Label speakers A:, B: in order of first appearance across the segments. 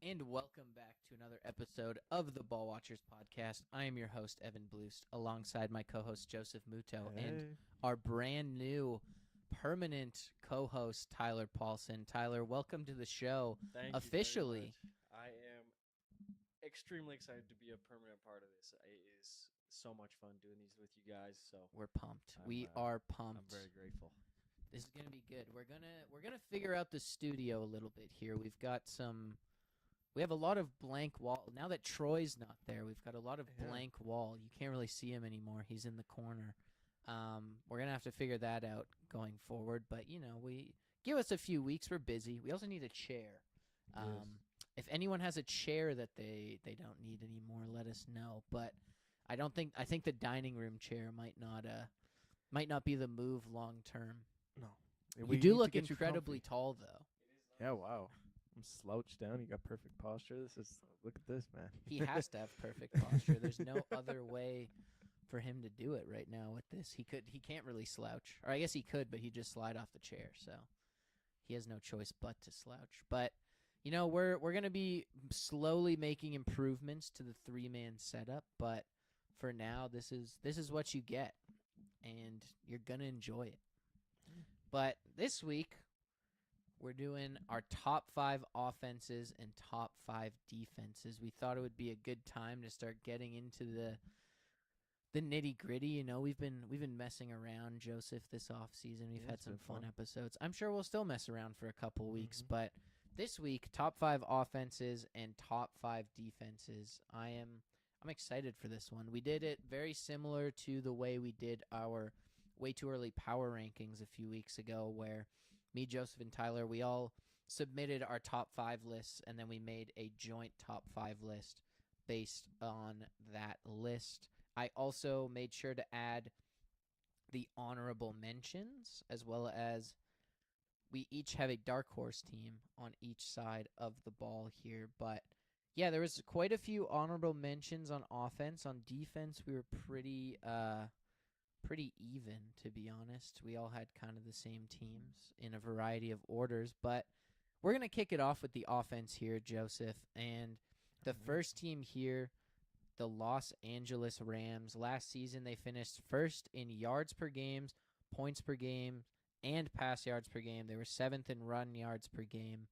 A: And welcome back to another episode of the Ball Watchers podcast. I am your host, Evan Bloost, alongside my co host, Joseph Muto, and
B: Hey.
A: our brand new permanent co host, Tyler Paulson. Tyler, welcome to the show
B: Thank you very
A: officially.
B: much. I am extremely excited to be a permanent part of this. It is so much fun doing these with you guys. So
A: We're pumped.
B: I'm,
A: We
B: uh,
A: are
B: I'm
A: pumped.
B: very grateful.
A: This is gonna be good. We're gonna figure out the studio a little bit here. We have a lot of blank wall. Now that Troy's not there, we've got a lot of
B: Yeah.
A: blank wall. You can't really see him anymore. He's in the corner. We're going to have to figure that out going forward. But, we give us a few weeks. We're busy. We also need a chair. If anyone has a chair that they don't need anymore, let us know. But I think the dining room chair might not be the move long term.
B: No.
A: You do look incredibly tall, though.
B: Yeah, wow. I'm slouched down. You got perfect posture. Look at this, man.
A: He has to have perfect posture. There's no other way for him to do it right now with this. He can't really slouch. Or I guess he could, but he'd just slide off the chair. So he has no choice but to slouch. But we're going to be slowly making improvements to the 3-man setup, but for now this is what you get and you're going to enjoy it. But this week we're doing our top 5 offenses and top 5 defenses. We thought it would be a good time to start getting into the nitty-gritty. We've been messing around, Joseph, this off season. We've had some fun episodes. I'm sure we'll still mess around for a couple weeks, but this week, top 5 offenses and top 5 defenses. I'm excited for this one. We did it very similar to the way we did our way too early power rankings a few weeks ago, where me, Joseph, and Tyler, we all submitted our top 5 lists, and then we made a joint top 5 list based on that list. I also made sure to add the honorable mentions, as well as we each have a dark horse team on each side of the ball here. But yeah, there was quite a few honorable mentions on offense. On defense, we were pretty even, to be honest. We all had kind of the same teams in a variety of orders, but we're going to kick it off with the offense here, Joseph. And the first team here, the Los Angeles Rams. Last season, they finished first in yards per game, points per game, and pass yards per game. They were 7th in run yards per game.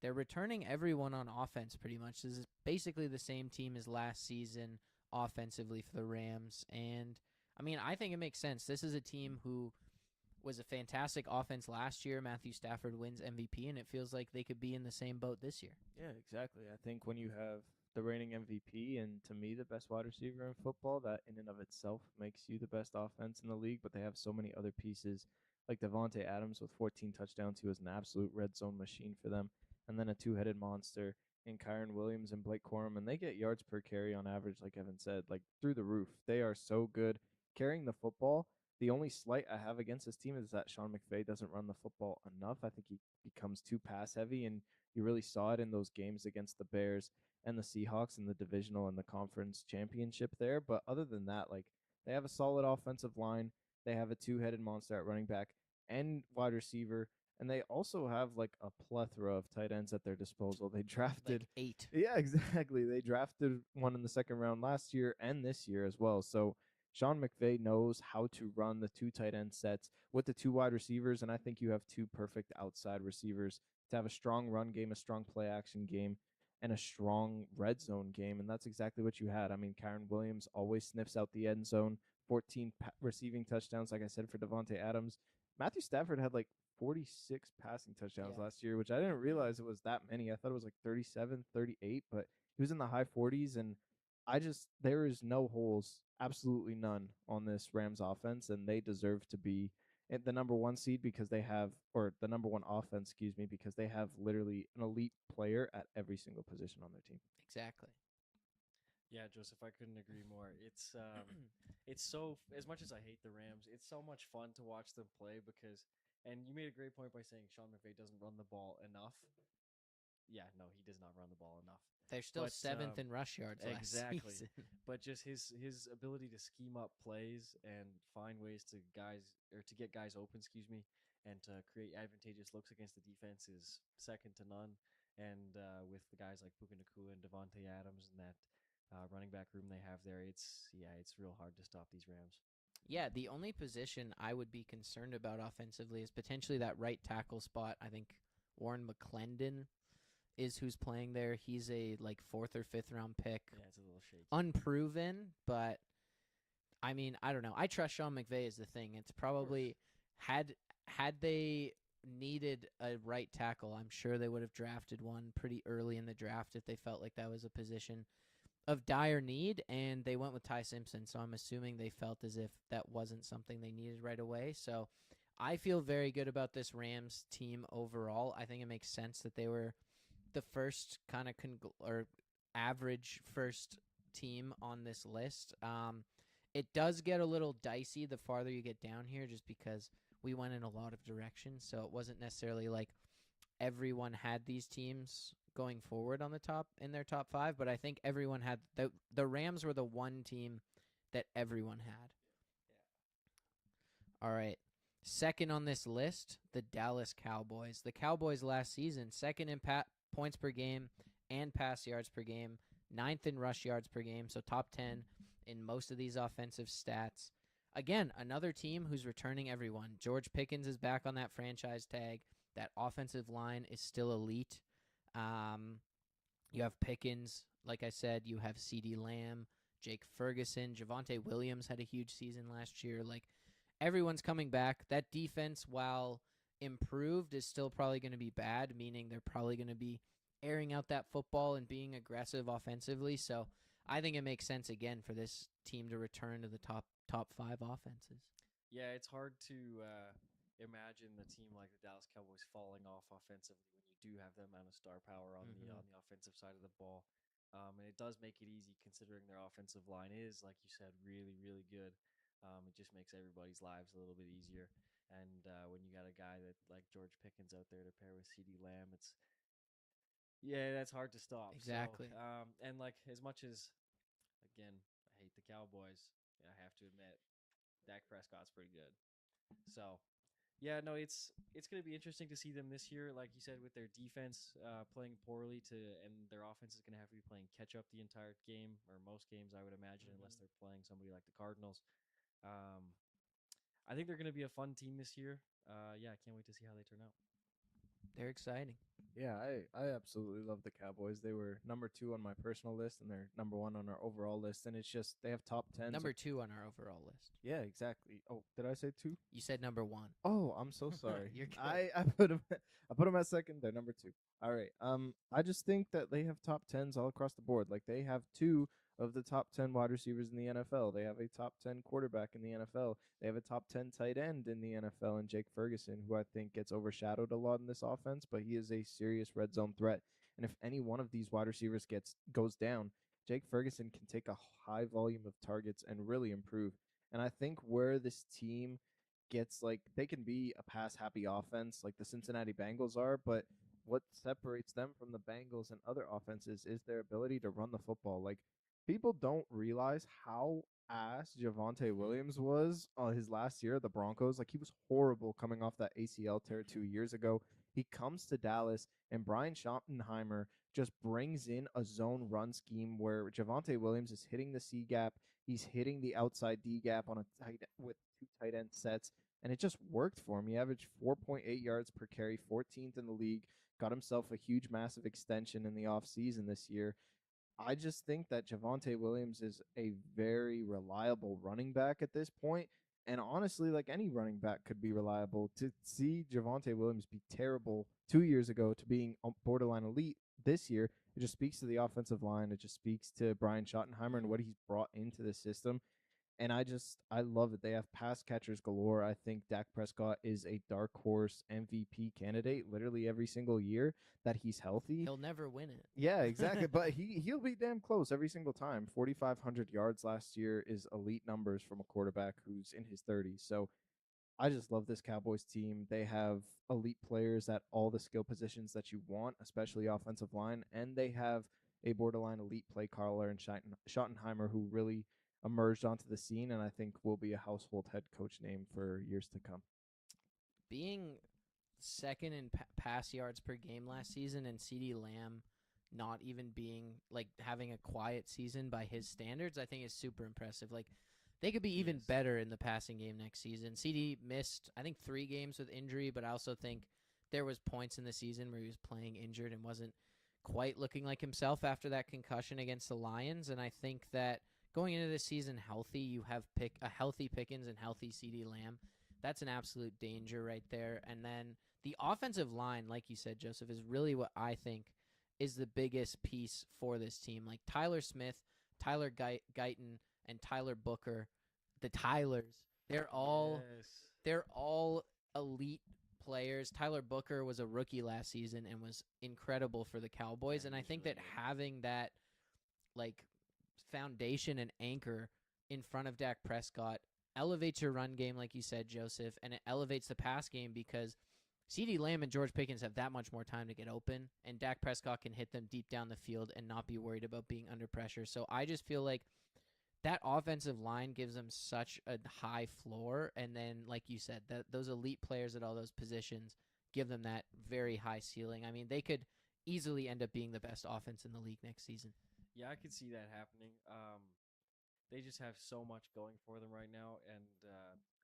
A: They're returning everyone on offense pretty much. This is basically the same team as last season offensively for the Rams. And I think it makes sense. This is a team who was a fantastic offense last year. Matthew Stafford wins MVP, and it feels like they could be in the same boat this year.
B: Yeah, exactly. I think when you have the reigning MVP and, to me, the best wide receiver in football, that in and of itself makes you the best offense in the league. But they have so many other pieces, like Davante Adams with 14 touchdowns, who is an absolute red zone machine for them. And then a two-headed monster in Kyren Williams and Blake Corum. And they get yards per carry on average, like Evan said, like through the roof. They are so good carrying the football. The only slight I have against this team is that Sean McVay doesn't run the football enough. I think he becomes too pass heavy, and you really saw it in those games against the Bears and the Seahawks in the divisional and the conference championship there. But other than that, like, they have a solid offensive line. They have a two-headed monster at running back and wide receiver. And they also have like a plethora of tight ends at their disposal. They drafted
A: like 8.
B: Yeah, exactly. They drafted one in the second round last year and this year as well. So Sean McVay knows how to run the 2 tight end sets with the 2 wide receivers, and I think you have 2 perfect outside receivers to have a strong run game, a strong play action game, and a strong red zone game, and that's exactly what you had. I mean, Kyren Williams always sniffs out the end zone, 14 receiving touchdowns, like I said, for Davante Adams. Matthew Stafford had like 46 passing touchdowns last year, which I didn't realize it was that many. I thought it was like 37, 38, but he was in the high 40s, and there is no holes, absolutely none on this Rams offense, and they deserve to be the number 1 seed because they have, or the number 1 offense, excuse me, because they have literally an elite player at every single position on their team.
A: Exactly.
C: Yeah, Joseph, I couldn't agree more. It's so, as much as I hate the Rams, it's so much fun to watch them play because, and you made a great point by saying Sean McVay doesn't run the ball enough. Yeah, no, he does not run the ball enough.
A: They're still 7th in rush yards last season.
C: But just his ability to scheme up plays and find ways to get guys open, and to create advantageous looks against the defense is second to none. and with the guys like Puka Nakua and Devontae Adams and that running back room they have there, it's real hard to stop these Rams.
A: Yeah, the only position I would be concerned about offensively is potentially that right tackle spot. I think Warren McClendon is who's playing there. He's a like 4th or 5th round pick.
C: Yeah, it's a little shaky.
A: Unproven, but I mean, I don't know. I trust Sean McVay is the thing. It's probably had they needed a right tackle, I'm sure they would have drafted one pretty early in the draft if they felt like that was a position of dire need, and they went with Ty Simpson. So I'm assuming they felt as if that wasn't something they needed right away. So I feel very good about this Rams team overall. I think it makes sense that they were the first kind of or average first team on this list. It does get a little dicey the farther you get down here, just because we went in a lot of directions. So it wasn't necessarily like everyone had these teams going forward on the top in their top 5, but I think everyone had the Rams were the one team that everyone had. All right. Second on this list, the Dallas Cowboys. The Cowboys last season, second in points per game and pass yards per game, 9th in rush yards per game, so top 10 in most of these offensive stats. Again, another team who's returning everyone. George Pickens is back on that franchise tag. That offensive line is still elite. You have Pickens, like I said. You have CeeDee Lamb, Jake Ferguson. Javonte Williams had a huge season last year. Like, everyone's coming back. That defense, while improved, is still probably going to be bad, meaning they're probably going to be airing out that football and being aggressive offensively. So I think it makes sense, again, for this team to return to the top 5 offenses.
C: Yeah, it's hard to imagine the team like the Dallas Cowboys falling off offensively when you do have that amount of star power on the offensive side of the ball. And it does make it easy considering their offensive line is, like you said, really, really good. It just makes everybody's lives a little bit easier. And when you got a guy that like George Pickens out there to pair with CeeDee Lamb, that's hard to stop.
A: Exactly.
C: So, and like as much as, again, I hate the Cowboys, I have to admit, Dak Prescott's pretty good. So, yeah, no, it's going to be interesting to see them this year. Like you said, with their defense playing poorly, and their offense is going to have to be playing catch up the entire game, or most games, I would imagine, unless they're playing somebody like the Cardinals. I think they're going to be a fun team this year. I can't wait to see how they turn out.
A: They're exciting.
B: Yeah, I absolutely love the Cowboys. They were number 2 on my personal list, and they're number 1 on our overall list. And it's just they have top 10.
A: Number 2 on our overall list.
B: Yeah, exactly. Oh, did I say 2?
A: You said number 1.
B: Oh, I'm so sorry.
A: You're good.
B: I put them at second. They're number 2. All right. I just think that they have top 10s all across the board. Like, they have 2 of the top 10 wide receivers in the NFL. They have a top 10 quarterback in the NFL. They have a top 10 tight end in the NFL, and Jake Ferguson, who I think gets overshadowed a lot in this offense, but he is a serious red zone threat. And if any one of these wide receivers goes down, Jake Ferguson can take a high volume of targets and really improve. And I think where this team gets, like, they can be a pass happy offense like the Cincinnati Bengals are, but what separates them from the Bengals and other offenses is their ability to run the football. Like, people don't realize how ass Javonte Williams was his last year at the Broncos. Like, he was horrible coming off that ACL tear 2 years ago. He comes to Dallas, and Brian Schottenheimer just brings in a zone run scheme where Javonte Williams is hitting the C gap. He's hitting the outside D gap on a tight with 2 tight end sets, and it just worked for him. He averaged 4.8 yards per carry, 14th in the league, got himself a huge, massive extension in the offseason this year. I just think that Javonte Williams is a very reliable running back at this point. And honestly, like, any running back could be reliable. To see Javonte Williams be terrible 2 years ago to being borderline elite this year, it just speaks to the offensive line. It just speaks to Brian Schottenheimer and what he's brought into the system. And I love it. They have pass catchers galore. I think Dak Prescott is a dark horse MVP candidate literally every single year that he's healthy.
A: He'll never win it.
B: Yeah, exactly. But he'll be damn close every single time. 4,500 yards last year is elite numbers from a quarterback who's in his 30s. So I just love this Cowboys team. They have elite players at all the skill positions that you want, especially offensive line. And they have a borderline elite play caller in Schottenheimer, who really emerged onto the scene and I think will be a household head coach name for years to come.
A: Being second in pass yards per game last season, and CeeDee Lamb not even being like having a quiet season by his standards, I think is super impressive. Like they could be even
C: Yes.
A: better in the passing game next season. CD missed, I think, 3 games with injury, but I also think there was points in the season where he was playing injured and wasn't quite looking like himself after that concussion against the Lions. And I think that going into this season healthy, you have a healthy Pickens and healthy CD Lamb. That's an absolute danger right there. And then the offensive line, like you said, Joseph, is really what I think is the biggest piece for this team. Like Tyler Smith, Tyler Guyton, and Tyler Booker, the Tylers, they're all elite players. Tyler Booker was a rookie last season and was incredible for the Cowboys.
C: Yeah,
A: And I
C: he's
A: think
C: really
A: that
C: good.
A: having that like foundation and anchor in front of Dak Prescott elevates your run game, like you said, Joseph, and it elevates the pass game because CeeDee Lamb and George Pickens have that much more time to get open, and Dak Prescott can hit them deep down the field and not be worried about being under pressure. So I just feel like that offensive line gives them such a high floor, and then, like you said, those elite players at all those positions give them that very high ceiling. I mean, they could easily end up being the best offense in the league next season.
C: Yeah, I could see that happening. They just have so much going for them right now, and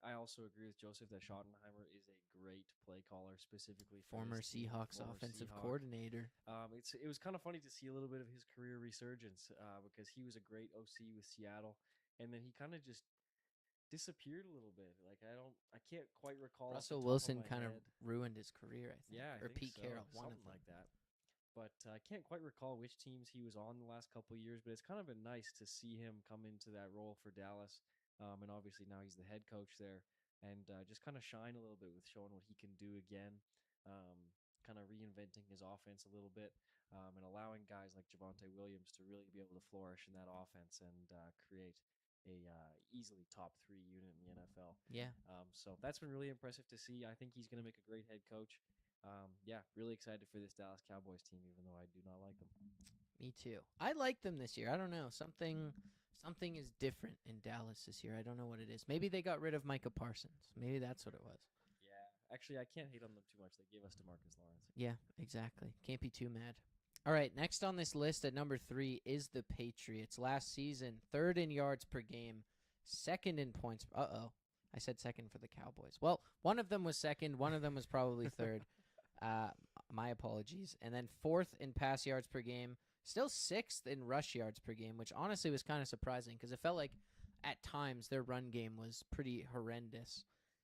C: I also agree with Joseph that Schottenheimer is a great play caller, specifically for
A: Former
C: this team,
A: Seahawks
C: former
A: offensive
C: Seahawk.
A: coordinator.
C: It was kind of funny to see a little bit of his career resurgence because he was a great OC with Seattle, and then he kind of just disappeared a little bit. Like I can't quite recall. off the
A: Russell
C: top
A: Wilson
C: of my
A: kind of
C: head.
A: ruined his career, I think.
C: Yeah, I
A: Or
C: think
A: Pete
C: so.
A: Carroll, one of
C: Something
A: them.
C: like that. But I can't quite recall which teams he was on the last couple of years. But it's kind of been nice to see him come into that role for Dallas, and obviously now he's the head coach there, and just kind of shine a little bit with showing what he can do again, kind of reinventing his offense a little bit, and allowing guys like Javonte Williams to really be able to flourish in that offense and create a easily top 3 unit in the NFL.
A: Yeah.
C: So that's been really impressive to see. I think he's going to make a great head coach. Yeah, really excited for this Dallas Cowboys team, even though I do not like them.
A: Me too. I like them this year. I don't know. Something is different in Dallas this year. I don't know what it is. Maybe they got rid of Micah Parsons. Maybe that's what it was.
C: Yeah, actually, I can't hate on them too much. They gave us DeMarcus Lawrence.
A: Yeah, exactly. Can't be too mad. All right, next on this list at number 3 is the Patriots. Last season, 3rd in yards per game, 2nd in points. I said 2nd for the Cowboys. Well, one of them was 2nd. One of them was probably 3rd. My apologies. And then 4th in pass yards per game. Still 6th in rush yards per game, which honestly was kind of surprising because it felt like at times their run game was pretty horrendous.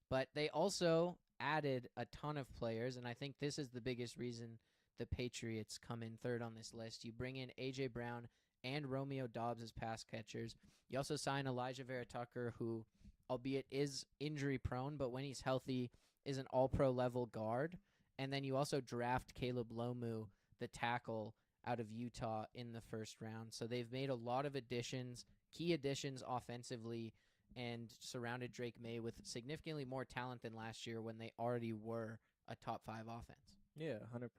A: But they also added a ton of players, and I think this is the biggest reason the Patriots come in 3rd on this list. You bring in A.J. Brown and Romeo Doubs as pass catchers. You also sign Elijah Vera Tucker, who, albeit is injury prone, but when he's healthy, is an all-pro level guard. And then you also draft Caleb Lomu, the tackle out of Utah, in the 1st round. So they've made a lot of additions, key additions offensively, and surrounded Drake May with significantly more talent than last year when they already were a top 5 offense.
B: Yeah, 100%.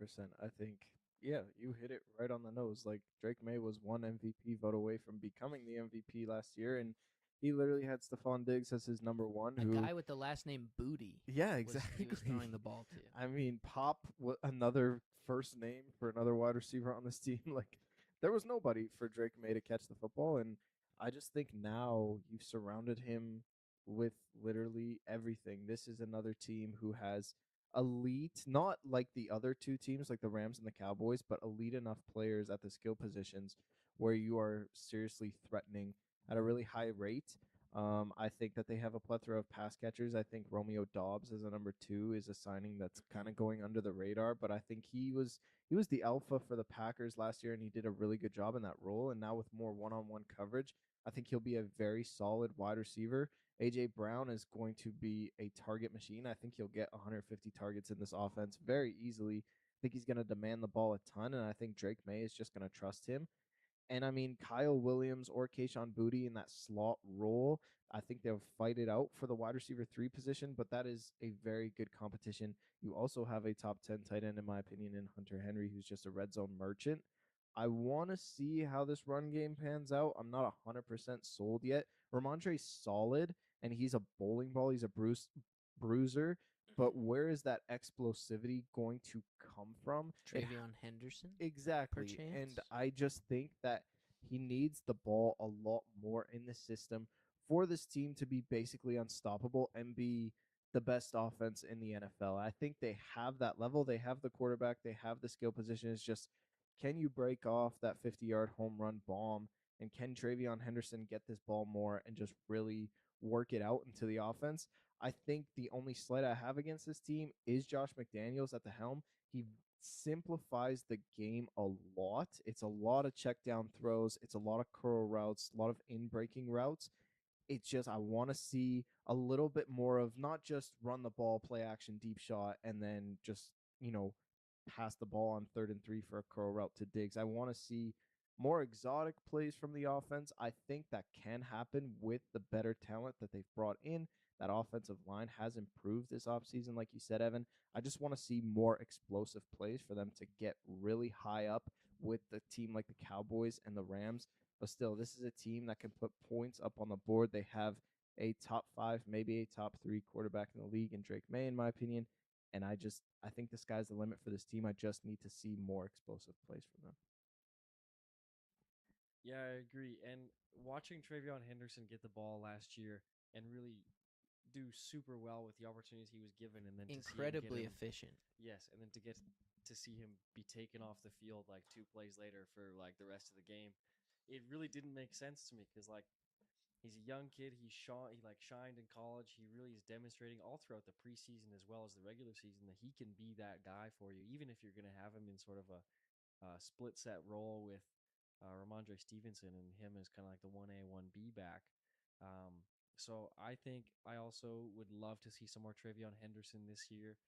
B: I think, yeah, you hit it right on the nose. Like, Drake May was one MVP vote away from becoming the MVP last year, and he literally had Stephon Diggs as his number one.
A: A guy with the last name Booty.
B: Yeah,
A: He
B: exactly.
A: was throwing the ball to.
B: I mean, Pop, another first name for another wide receiver on this team. Like, there was nobody for Drake May to catch the football, and I just think now you've surrounded him with literally everything. This is another team who has elite, not like the other 2 teams, like the Rams and the Cowboys, but elite enough players at the skill positions where you are seriously threatening at a really high rate. I think that they have a plethora of pass catchers. I think Romeo Doubs as a number 2 is a signing that's kind of going under the radar, but I think he was the alpha for the Packers last year, and he did a really good job in that role. And now with more one-on-one coverage, I think he'll be a very solid wide receiver. A.J. Brown is going to be a target machine. I think he'll get 150 targets in this offense very easily. I think he's going to demand the ball a ton, and I think Drake May is just going to trust him. And I mean, Kyle Williams or Kayshon Boutte in that slot role, I think they'll fight it out for the wide receiver 3 position, but that is a very good competition. You also have a top 10 tight end, in my opinion, in Hunter Henry, who's just a red zone merchant. I want to see how this run game pans out. I'm not 100% sold yet. Ramondre's solid, and he's a bowling ball. He's a bruiser, but where is that explosivity going to come from?
A: Travion Henderson.
B: Exactly. And
A: perchance?
B: I just think that he needs the ball a lot more in the system for this team to be basically unstoppable and be the best offense in the NFL. I think they have that level. They have the quarterback, they have the skill position. It's just, can you break off that 50-yard home run bomb? And can Travion Henderson get this ball more and just really work it out into the offense? I think the only slight I have against this team is Josh McDaniels at the helm. He simplifies the game a lot. It's a lot of check down throws, it's a lot of curl routes, a lot of in breaking routes. It's just I want to see a little bit more of not just run the ball, play action, deep shot, and then just, pass the ball on 3rd and 3 for a curl route to Diggs. I want to see more exotic plays from the offense. I think that can happen with the better talent that they've brought in. That offensive line has improved this offseason, like you said, Evan. I just want to see more explosive plays for them to get really high up with the team like the Cowboys and the Rams. But still, this is a team that can put points up on the board. They have a top 5, maybe a top 3 quarterback in the league in Drake May, in my opinion. And I think the sky's the limit for this team. I just need to see more explosive plays from them.
C: Yeah, I agree. And watching Travion Henderson get the ball last year and really do super well with the opportunities he was given, and then
A: Incredibly
C: to see him
A: efficient.
C: yes, and then to get to see him be taken off the field like 2 plays later for like the rest of the game, it really didn't make sense to me because like he's a young kid. He like shined in college. He really is demonstrating all throughout the preseason as well as the regular season that he can be that guy for you, even if you're going to have him in sort of a split set role with Ramondre Stevenson and him as kind of like the 1A, 1B back. Um, so I think I also would love to see some more Travion Henderson this year.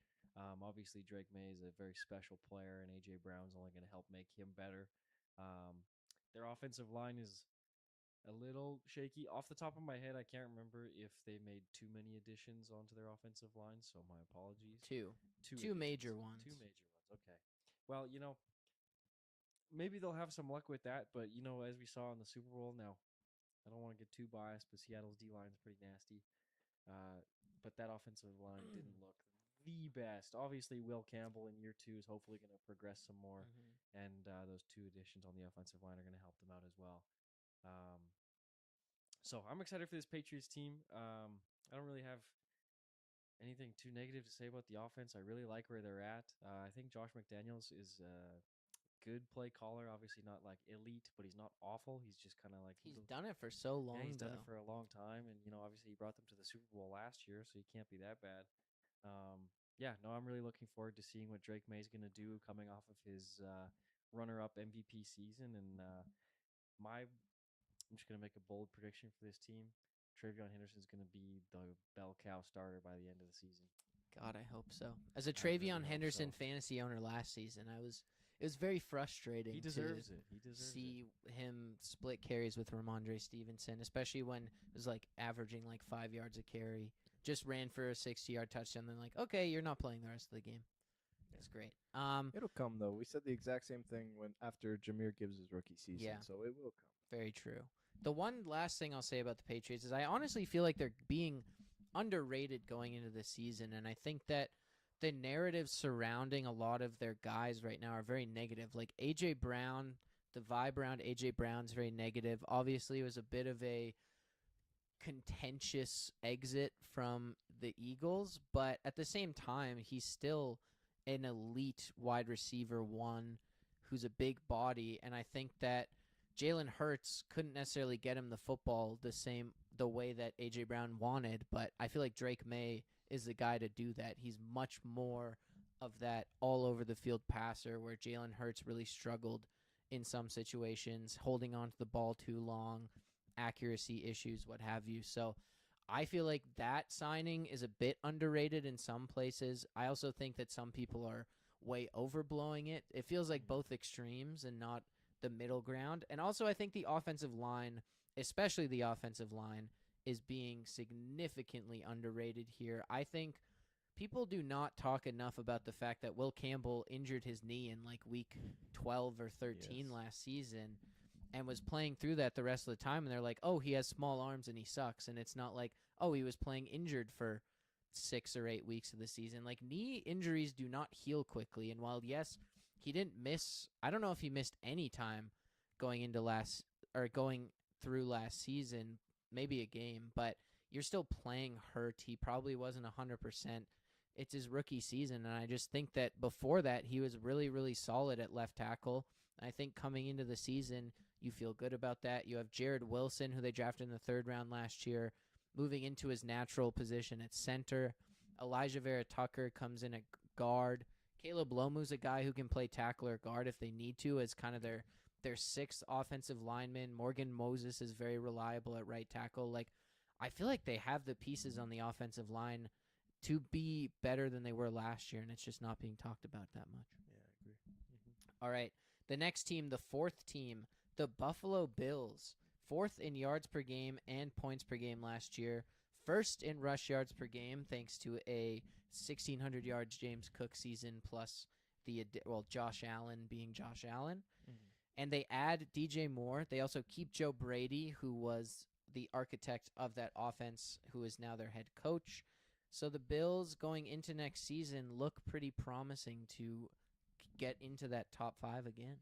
C: Obviously, Drake May is a very special player, and A.J. Brown's only going to help make him better. Their offensive line is a little shaky. Off the top of my head, I can't remember if they made too many additions onto their offensive line, so my apologies.
A: Two
C: Two
A: major
C: additions.
A: ones.
C: Two major ones. Okay. Well, maybe they'll have some luck with that, but as we saw in the Super Bowl, now I don't want to get too biased, but Seattle's D line is pretty nasty. But that offensive line didn't look the best. Obviously, Will Campbell in year 2 is hopefully going to progress some more, and those 2 additions on the offensive line are going to help them out as well. So I'm excited for this Patriots team. I don't really have anything too negative to say about the offense. I really like where they're at. I think Josh McDaniels is good play caller. Obviously not like elite, but he's not awful. He's just kind of like
A: He's done it for so long.
C: Yeah, he's done
A: though.
C: it for a long time, and obviously he brought them to the Super Bowl last year, so he can't be that bad. Yeah, no, I'm really looking forward to seeing what Drake May's going to do coming off of his runner-up MVP season, and I'm just going to make a bold prediction for this team. Travion Henderson's going to be the bell cow starter by the end of the season.
A: God, I hope so. As a
C: really
A: Travion
C: hope
A: Henderson
C: so.
A: fantasy owner last season, it was very frustrating
C: He deserves it. He deserves
A: see him split carries with Ramondre Stevenson, especially when it was like averaging like 5 yards a carry. Just ran for a 60-yard touchdown. Then like, okay, you're not playing the rest of the game. That's great.
B: It'll come though. We said the exact same thing after Jahmyr Gibbs' rookie season,
A: Yeah.
B: so it will come.
A: Very true. The one last thing I'll say about the Patriots is I honestly feel like they're being underrated going into the season, and I think that the narrative surrounding a lot of their guys right now are very negative. Like A.J. Brown, the vibe around A.J. Brown's very negative. Obviously, it was a bit of a contentious exit from the Eagles, but at the same time, he's still an elite wide receiver one who's a big body, and I think that Jalen Hurts couldn't necessarily get him the football the way that A.J. Brown wanted, but I feel like Drake May is the guy to do that. He's much more of that all-over-the-field passer where Jalen Hurts really struggled in some situations, holding on to the ball too long, accuracy issues, what have you. So I feel like that signing is a bit underrated in some places. I also think that some people are way overblowing it. It feels like both extremes and not the middle ground. And also I think the offensive line, especially the offensive line, is being significantly underrated here. I think people do not talk enough about the fact that Will Campbell injured his knee in like week 12 or 13 last season and was playing through that the rest of the time. And they're like, oh, he has small arms and he sucks. And it's not like, oh, he was playing injured for 6 or 8 weeks of the season. Like, knee injuries do not heal quickly. And while, yes, he didn't miss, I don't know if he missed any time going through last season, maybe a game, but you're still playing hurt. He probably wasn't 100%. It's his rookie season, and I just think that before that, he was really, really solid at left tackle. I think coming into the season, you feel good about that. You have Jared Wilson, who they drafted in the 3rd round last year, moving into his natural position at center. Elijah Vera Tucker comes in at guard. Caleb Lomu's a guy who can play tackle or guard if they need to, as kind of their 6th offensive lineman. Morgan Moses is very reliable at right tackle. Like, I feel like they have the pieces on the offensive line to be better than they were last year, and it's just not being talked about that much.
B: Yeah, I agree.
A: All right, the next team, the 4th team, the Buffalo Bills, 4th in yards per game and points per game last year, 1st in rush yards per game thanks to a 1,600 yards James Cook season plus Josh Allen being Josh Allen. And they add DJ Moore. They also keep Joe Brady, who was the architect of that offense, who is now their head coach. So the Bills going into next season look pretty promising to get into that top 5 again.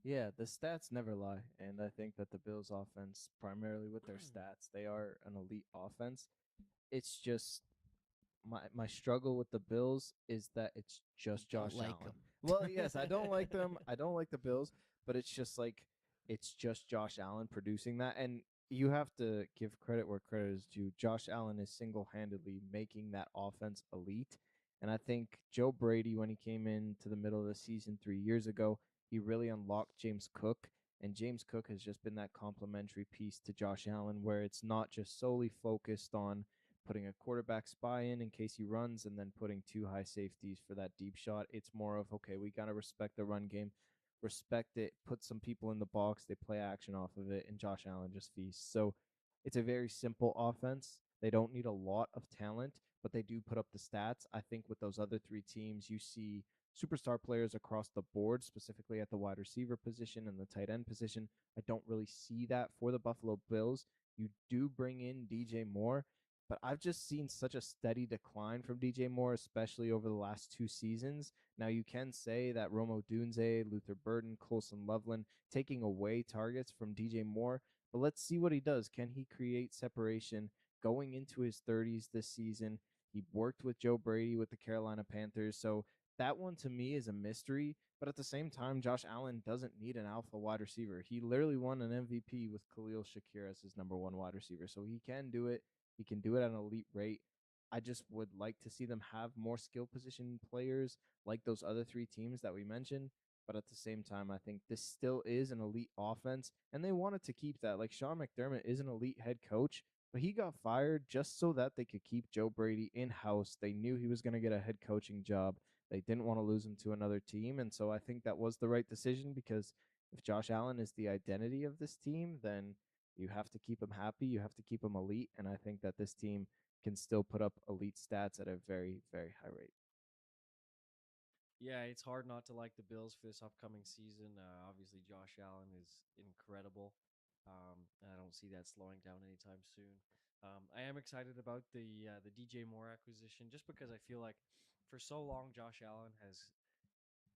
B: Yeah, the stats never lie, and I think that the Bills' offense, primarily with their stats, they are an elite offense. It's just my struggle with the Bills is that it's just Josh
A: like
B: Allen.
A: 'em.
B: Well, yes, I don't like them. I don't like the Bills, but it's just like it's just Josh Allen producing that, and you have to give credit where credit is due. Josh Allen is single-handedly making that offense elite, and I think Joe Brady, when he came into the middle of the season 3 years ago, he really unlocked James Cook, and James Cook has just been that complementary piece to Josh Allen, where it's not just solely focused on putting a quarterback spy in case he runs and then putting 2 high safeties for that deep shot. It's more of, okay, we got to respect the run game, respect it, put some people in the box, they play action off of it, and Josh Allen just feasts. So it's a very simple offense. They don't need a lot of talent, but they do put up the stats. I think with those other 3 teams, you see superstar players across the board, specifically at the wide receiver position and the tight end position. I don't really see that for the Buffalo Bills. You do bring in DJ Moore, but I've just seen such a steady decline from DJ Moore, especially over the last 2 seasons. Now, you can say that Rome Odunze, Luther Burden, Colson Loveland taking away targets from DJ Moore, but let's see what he does. Can he create separation going into his 30s this season? He worked with Joe Brady with the Carolina Panthers, so that one to me is a mystery. But at the same time, Josh Allen doesn't need an alpha wide receiver. He literally won an MVP with Khalil Shakir as his number 1 wide receiver, so he can do it. He can do it at an elite rate. I just would like to see them have more skill position players like those other 3 teams that we mentioned. But at the same time, I think this still is an elite offense, and they wanted to keep that. Like, Sean McDermott is an elite head coach, but he got fired just so that they could keep Joe Brady in-house. They knew he was going to get a head coaching job. They didn't want to lose him to another team, and so I think that was the right decision, because if Josh Allen is the identity of this team, then you have to keep him happy. You have to keep him elite, and I think that this team can still put up elite stats at a very, very high rate.
C: Yeah, it's hard not to like the Bills for this upcoming season. Obviously, Josh Allen is incredible, and I don't see that slowing down anytime soon. I am excited about the DJ Moore acquisition, just because I feel like for so long Josh Allen has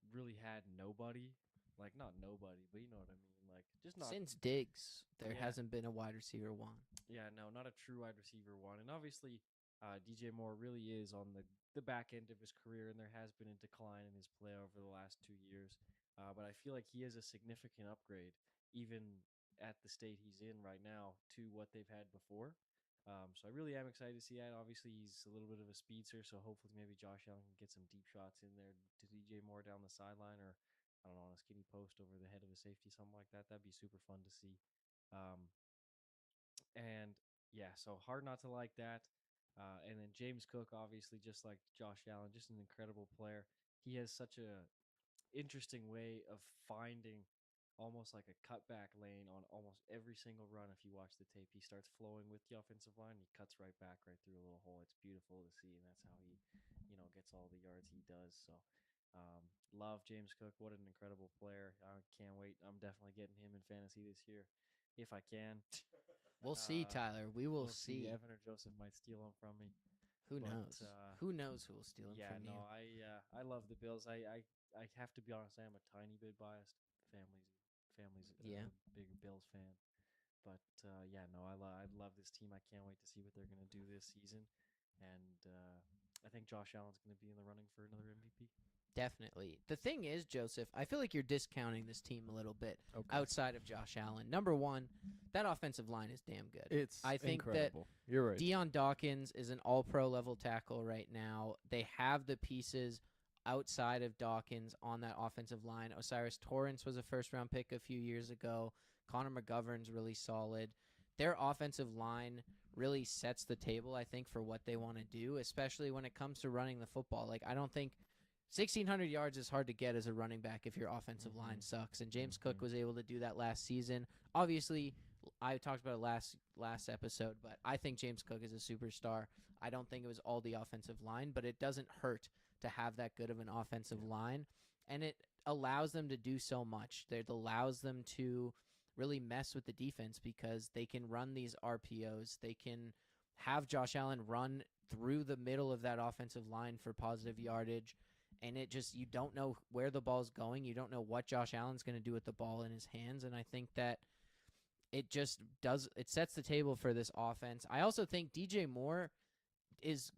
C: really had nobody, like not nobody, but you know what I mean, like just not.
A: Since Diggs, there
C: Yeah.
A: hasn't been a wide receiver 1.
C: Yeah, no, not a true wide receiver 1, and obviously, DJ Moore really is on the back end of his career, and there has been a decline in his play over the last 2 years. But I feel like he is a significant upgrade, even at the state he's in right now, to what they've had before. So I really am excited to see that. Obviously, he's a little bit of a speedster, so hopefully maybe Josh Allen can get some deep shots in there to DJ Moore down the sideline, or I don't know, on a skinny post over the head of a safety, something like that. That'd be super fun to see. Um, and yeah, so hard not to like that. And then James Cook, obviously, just like Josh Allen, just an incredible player. He has such a interesting way of finding almost like a cutback lane on almost every single run. If you watch the tape, he starts flowing with the offensive line. He cuts right back right through a little hole. It's beautiful to see, and that's how he, gets all the yards he does. So, love James Cook. What an incredible player! I can't wait. I'm definitely getting him in fantasy this year if I can.
A: We'll see, Tyler. We will
C: We'll see.
A: see.
C: Evan or Joseph might steal him from me.
A: Who
C: But,
A: knows? Who knows who will steal him
C: Yeah,
A: from
C: no,
A: you?
C: I love the Bills. I have to be honest. I am a tiny bit biased. Family's
A: Yeah.
C: big Bills fan. But yeah, no, I love this team. I can't wait to see what they're gonna do this season. And I think Josh Allen's gonna be in the running for another MVP.
A: Definitely. The thing is, Joseph, I feel like you're discounting this team a little bit
B: Okay.
A: outside of Josh Allen. Number one, that offensive line is damn good.
B: It's
A: I think that
B: incredible. You're right.
A: Deion Dawkins is an all-pro level tackle right now. They have the pieces outside of Dawkins on that offensive line. Osiris Torrance was a first-round pick a few years ago. Connor McGovern's really solid. Their offensive line really sets the table, I think, for what they want to do, especially when it comes to running the football. Like, I don't think 1,600 yards is hard to get as a running back if your offensive line sucks, and James Cook was able to do that last season. Obviously, I talked about it last episode, but I think James Cook is a superstar. I don't think it was all the offensive line, but it doesn't hurt to have that good of an offensive line, and it allows them to do so much. It allows them to really mess with the defense because they can run these RPOs. They can have Josh Allen run through the middle of that offensive line for positive yardage, and it just, you don't know where the ball's going. You don't know what Josh Allen's going to do with the ball in his hands, and I think that it just does, it sets the table for this offense. I also think DJ Moore is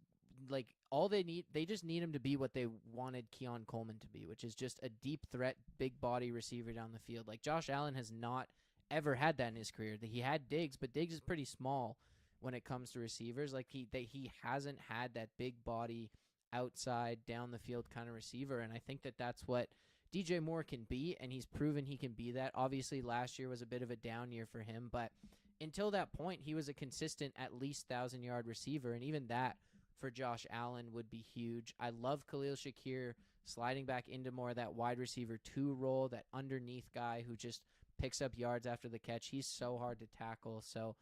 A: like, all they just need him to be what they wanted Keon Coleman to be, which is just a deep threat, big body receiver down the field. Like, Josh Allen has not ever had that in his career. He had Diggs, but Diggs is pretty small when it comes to receivers. Like, he hasn't had that big body outside down the field kind of receiver, and I think that that's what DJ Moore can be, and he's proven he can be that. Obviously, last year was a bit of a down year for him, but until that point, he was a consistent at least 1,000-yard receiver, and even that for Josh Allen would be huge. I love Khalil Shakir sliding back into more of that wide receiver 2 role, that underneath guy who just picks up yards after the catch. He's so hard to tackle, so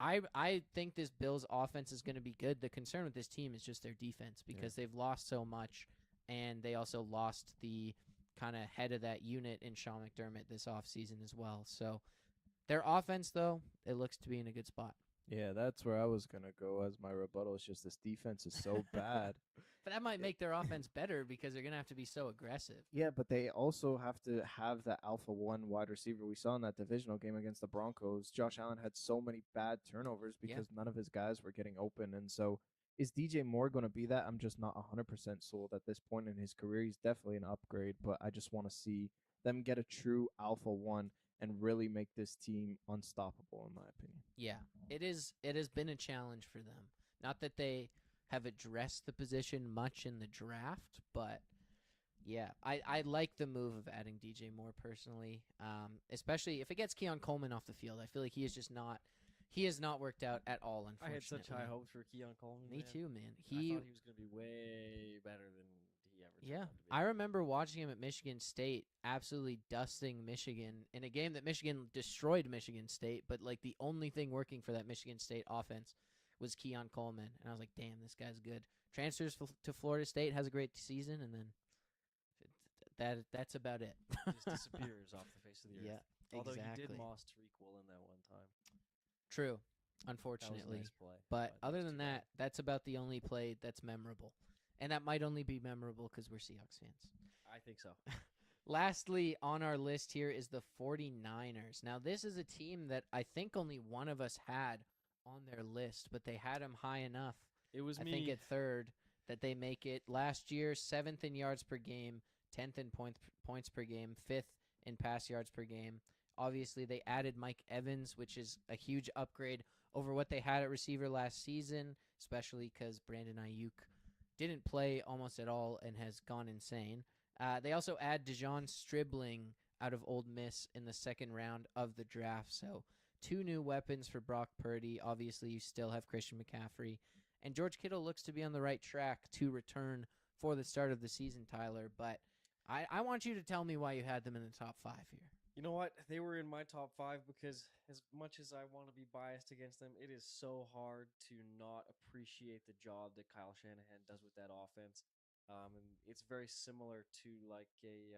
A: I think this Bills offense is going to be good. The concern with this team is just their defense because they've lost so much, and they also lost the kind of head of that unit in Sean McDermott this offseason as well. So their offense, though, it looks to be in a good spot.
B: Yeah, that's where I was going to go as my rebuttal. It's just this defense is so bad.
A: But that might make their offense better because they're going to have to be so aggressive.
B: Yeah, but they also have to have that alpha 1 wide receiver. We saw in that divisional game against the Broncos, Josh Allen had so many bad turnovers because none of his guys were getting open. And so is DJ Moore going to be that? I'm just not 100% sold at this point in his career. He's definitely an upgrade, but I just want to see them get a true alpha 1 and really make this team unstoppable, in my opinion.
A: Yeah, it has been a challenge for them. Not that they have addressed the position much in the draft, but yeah, I like the move of adding DJ Moore personally, especially if it gets Keon Coleman off the field. I feel like he has not worked out at all,
C: I
A: unfortunately.
C: had such high hopes for Keon Coleman.
A: Me too, man.
C: I thought he was going to be way better than he ever turned out to be.
A: I remember watching him at Michigan State absolutely dusting Michigan in a game that Michigan destroyed Michigan State, but like the only thing working for that Michigan State offense was Keon Coleman, and I was like, damn, this guy's good. Transfers to Florida State, has a great season, and then that's about it.
C: Just disappears off the face of the earth.
A: Yeah,
C: Although
A: exactly.
C: he did moss Tariq Woolen that one time.
A: True,
C: That was
A: unfortunately.
C: a nice play.
A: But other
C: it was
A: than
C: too bad.
A: that, that's about the only play that's memorable. And that might only be memorable because we're Seahawks fans.
C: I think so.
A: Lastly, on our list here is the 49ers. Now, this is a team that I think only one of us had on their list, but they had them high enough,
C: It was
A: I
C: me.
A: think at third, that they make it. Last year, 7th in yards per game, 10th in points per game, 5th in pass yards per game. Obviously, they added Mike Evans, which is a huge upgrade over what they had at receiver last season, especially because Brandon Ayuk didn't play almost at all and has gone insane. They also add Dejon Stribling out of Ole Miss in the second round of the draft. So 2 new weapons for Brock Purdy. Obviously, you still have Christian McCaffrey. And George Kittle looks to be on the right track to return for the start of the season, Tyler. But I want you to tell me why you had them in the top 5 here.
C: You know what? They were in my top 5 because as much as I want to be biased against them, it is so hard to not appreciate the job that Kyle Shanahan does with that offense. And it's very similar to like a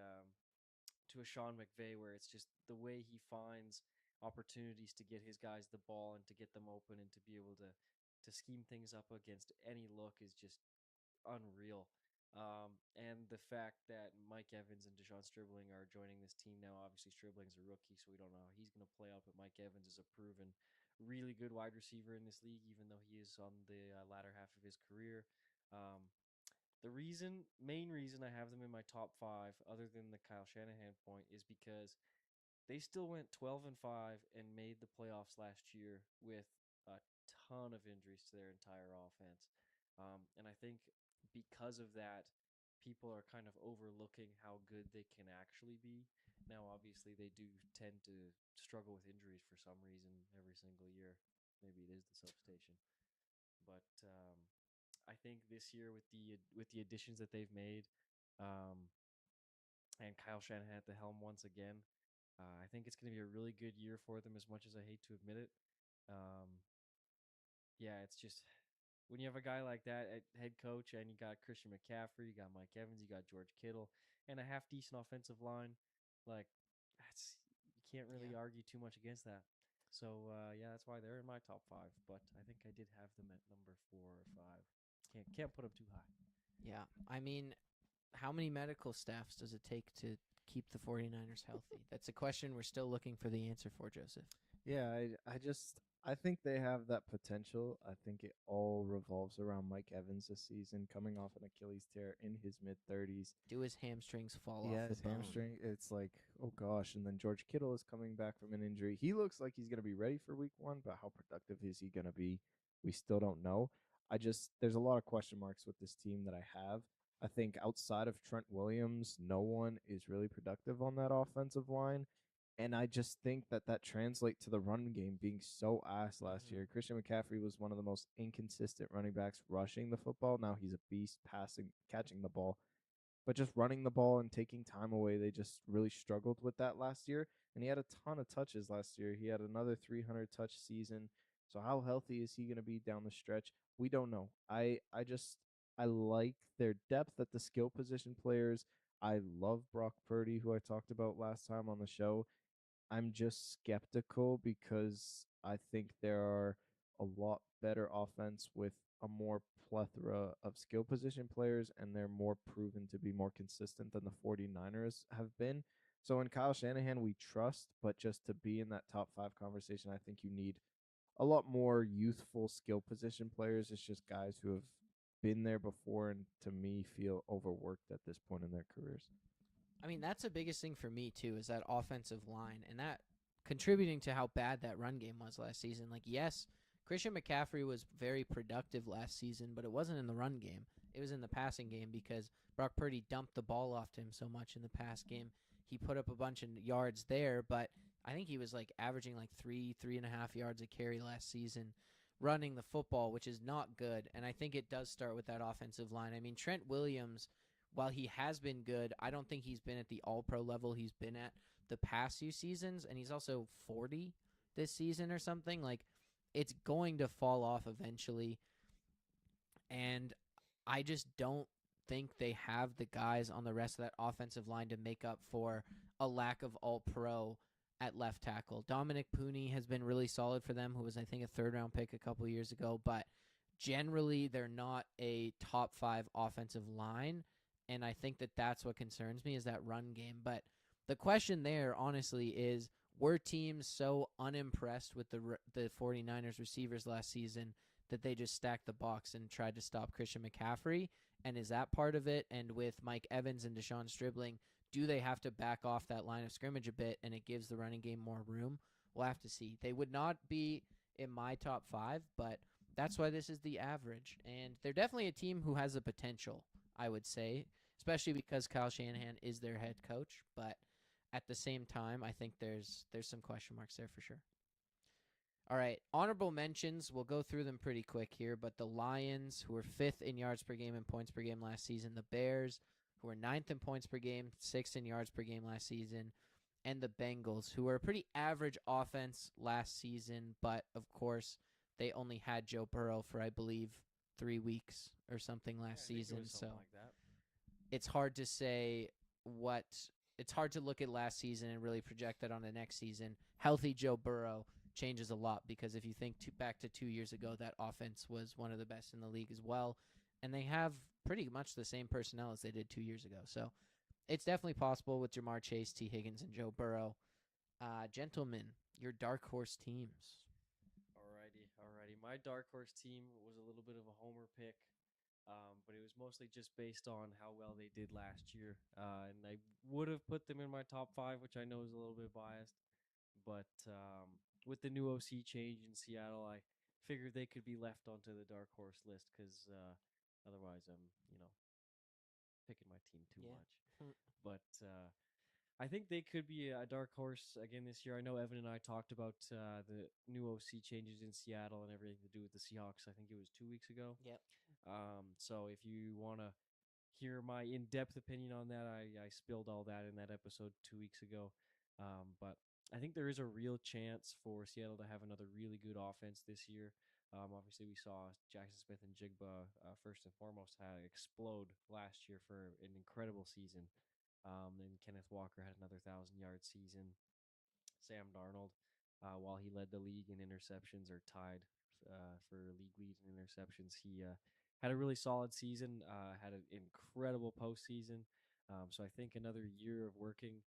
C: Sean McVay, where it's just the way he finds opportunities to get his guys the ball and to get them open and to be able to to scheme things up against any look is just unreal. And the fact that Mike Evans and Deshaun Stribling are joining this team now. Obviously, Stribling's a rookie, so we don't know how he's going to play out. But Mike Evans is a proven, really good wide receiver in this league, even though he is on the latter half of his career. Um, main reason I have them in my top five, other than the Kyle Shanahan point, is because they still went 12-5 and made the playoffs last year with a ton of injuries to their entire offense. And I think because of that, people are kind of overlooking how good they can actually be. Now, obviously, they do tend to struggle with injuries for some reason every single year. Maybe it is the substation, but I think this year with the additions that they've made, um, and Kyle Shanahan at the helm once again, I think it's going to be a really good year for them. As much as I hate to admit it, um, yeah, it's just when you have a guy like that at head coach, and you got Christian McCaffrey, you got Mike Evans, you got George Kittle, and a half decent offensive line, like that's you can't really argue too much against that. So yeah, that's why they're in my top five. But I think I did have them at number 4 or 5. Can't put them too high.
A: Yeah. I mean, how many medical staffs does it take to keep the 49ers healthy? That's a question we're still looking for the answer for, Joseph.
B: Yeah, I think they have that potential. I think it all revolves around Mike Evans this season, coming off an Achilles tear in his mid-30s.
A: Do his hamstrings fall
B: Yeah,
A: off
B: his
A: the bone?
B: hamstring. It's like, oh gosh. And then George Kittle is coming back from an injury. He looks like he's going to be ready for week 1, but how productive is he going to be? We still don't know. There's a lot of question marks with this team that I have. I think outside of Trent Williams, no one is really productive on that offensive line. And I just think that translates to the run game being so ass last year. Christian McCaffrey was one of the most inconsistent running backs rushing the football. Now he's a beast passing, catching the ball. But just running the ball and taking time away, they just really struggled with that last year. And he had a ton of touches last year. He had another 300 touch season. So how healthy is he going to be down the stretch? We don't know. I like their depth at the skill position players. I love Brock Purdy, who I talked about last time on the show. I'm just skeptical because I think there are a lot better offense with a more plethora of skill position players, and they're more proven to be more consistent than the 49ers have been. So in Kyle Shanahan, we trust, but just to be in that top 5 conversation, I think you need a lot more youthful skill position players. It's just guys who have been there before and to me feel overworked at this point in their careers.
A: I mean, that's the biggest thing for me, too, is that offensive line. And that contributing to how bad that run game was last season. Like, yes, Christian McCaffrey was very productive last season, but it wasn't in the run game. It was in the passing game because Brock Purdy dumped the ball off to him so much in the pass game. He put up a bunch of yards there, but I think he was like averaging like 3.5 yards a carry last season running the football, which is not good. And I think it does start with that offensive line. I mean, Trent Williams, while he has been good, I don't think he's been at the all-pro level he's been at the past few seasons, and he's also 40 this season or something. Like, it's going to fall off eventually, and I just don't think they have the guys on the rest of that offensive line to make up for a lack of all-pro at left tackle. Dominic Pooney has been really solid for them, who was, I think, a third-round pick a couple years ago, but generally they're not a top 5 offensive line, and I think that that's what concerns me is that run game. But the question there, honestly, is were teams so unimpressed with the 49ers receivers last season that they just stacked the box and tried to stop Christian McCaffrey? And is that part of it? And with Mike Evans and Deshaun Stribling, do they have to back off that line of scrimmage a bit and it gives the running game more room? We'll have to see. They would not be in my top 5, but that's why this is the average. And they're definitely a team who has the potential, I would say, especially because Kyle Shanahan is their head coach. But at the same time, I think there's some question marks there for sure. All right, honorable mentions. We'll go through them pretty quick here. But the Lions, who were 5th in yards per game and points per game last season. The Bears, who were 9th in points per game, 6th in yards per game last season. And the Bengals, who were a pretty average offense last season. But, of course, they only had Joe Burrow for, I believe, 3 weeks or something last season. So
C: like that.
A: it's hard to say it's hard to look at last season and really project that on the next season. Healthy Joe Burrow changes a lot because if you think back to 2 years ago, that offense was one of the best in the league as well. And they have pretty much the same personnel as they did 2 years ago. So it's definitely possible with Jamar Chase, T. Higgins, and Joe Burrow. Gentlemen, your dark horse teams.
C: Alrighty. My dark horse team was a little bit of a homer pick, but it was mostly just based on how well they did last year. And I would have put them in my top five, which I know is a little bit biased. But with the new OC change in Seattle, I figured they could be left onto the dark horse list because otherwise I'm, picking my team too
A: Yeah.
C: much. But I think they could be a dark horse again this year. I know Evan and I talked about the new OC changes in Seattle and everything to do with the Seahawks. I think it was 2 weeks ago.
A: Yep.
C: So if you want to hear my in-depth opinion on that, I spilled all that in that episode 2 weeks ago. But I think there is a real chance for Seattle to have another really good offense this year. Obviously, we saw Jackson Smith and Jigba first and foremost explode last year for an incredible season. And Kenneth Walker had another 1,000-yard season. Sam Darnold, while he led the league in interceptions or tied for league lead in interceptions, he had a really solid season, had an incredible postseason. So I think another year of working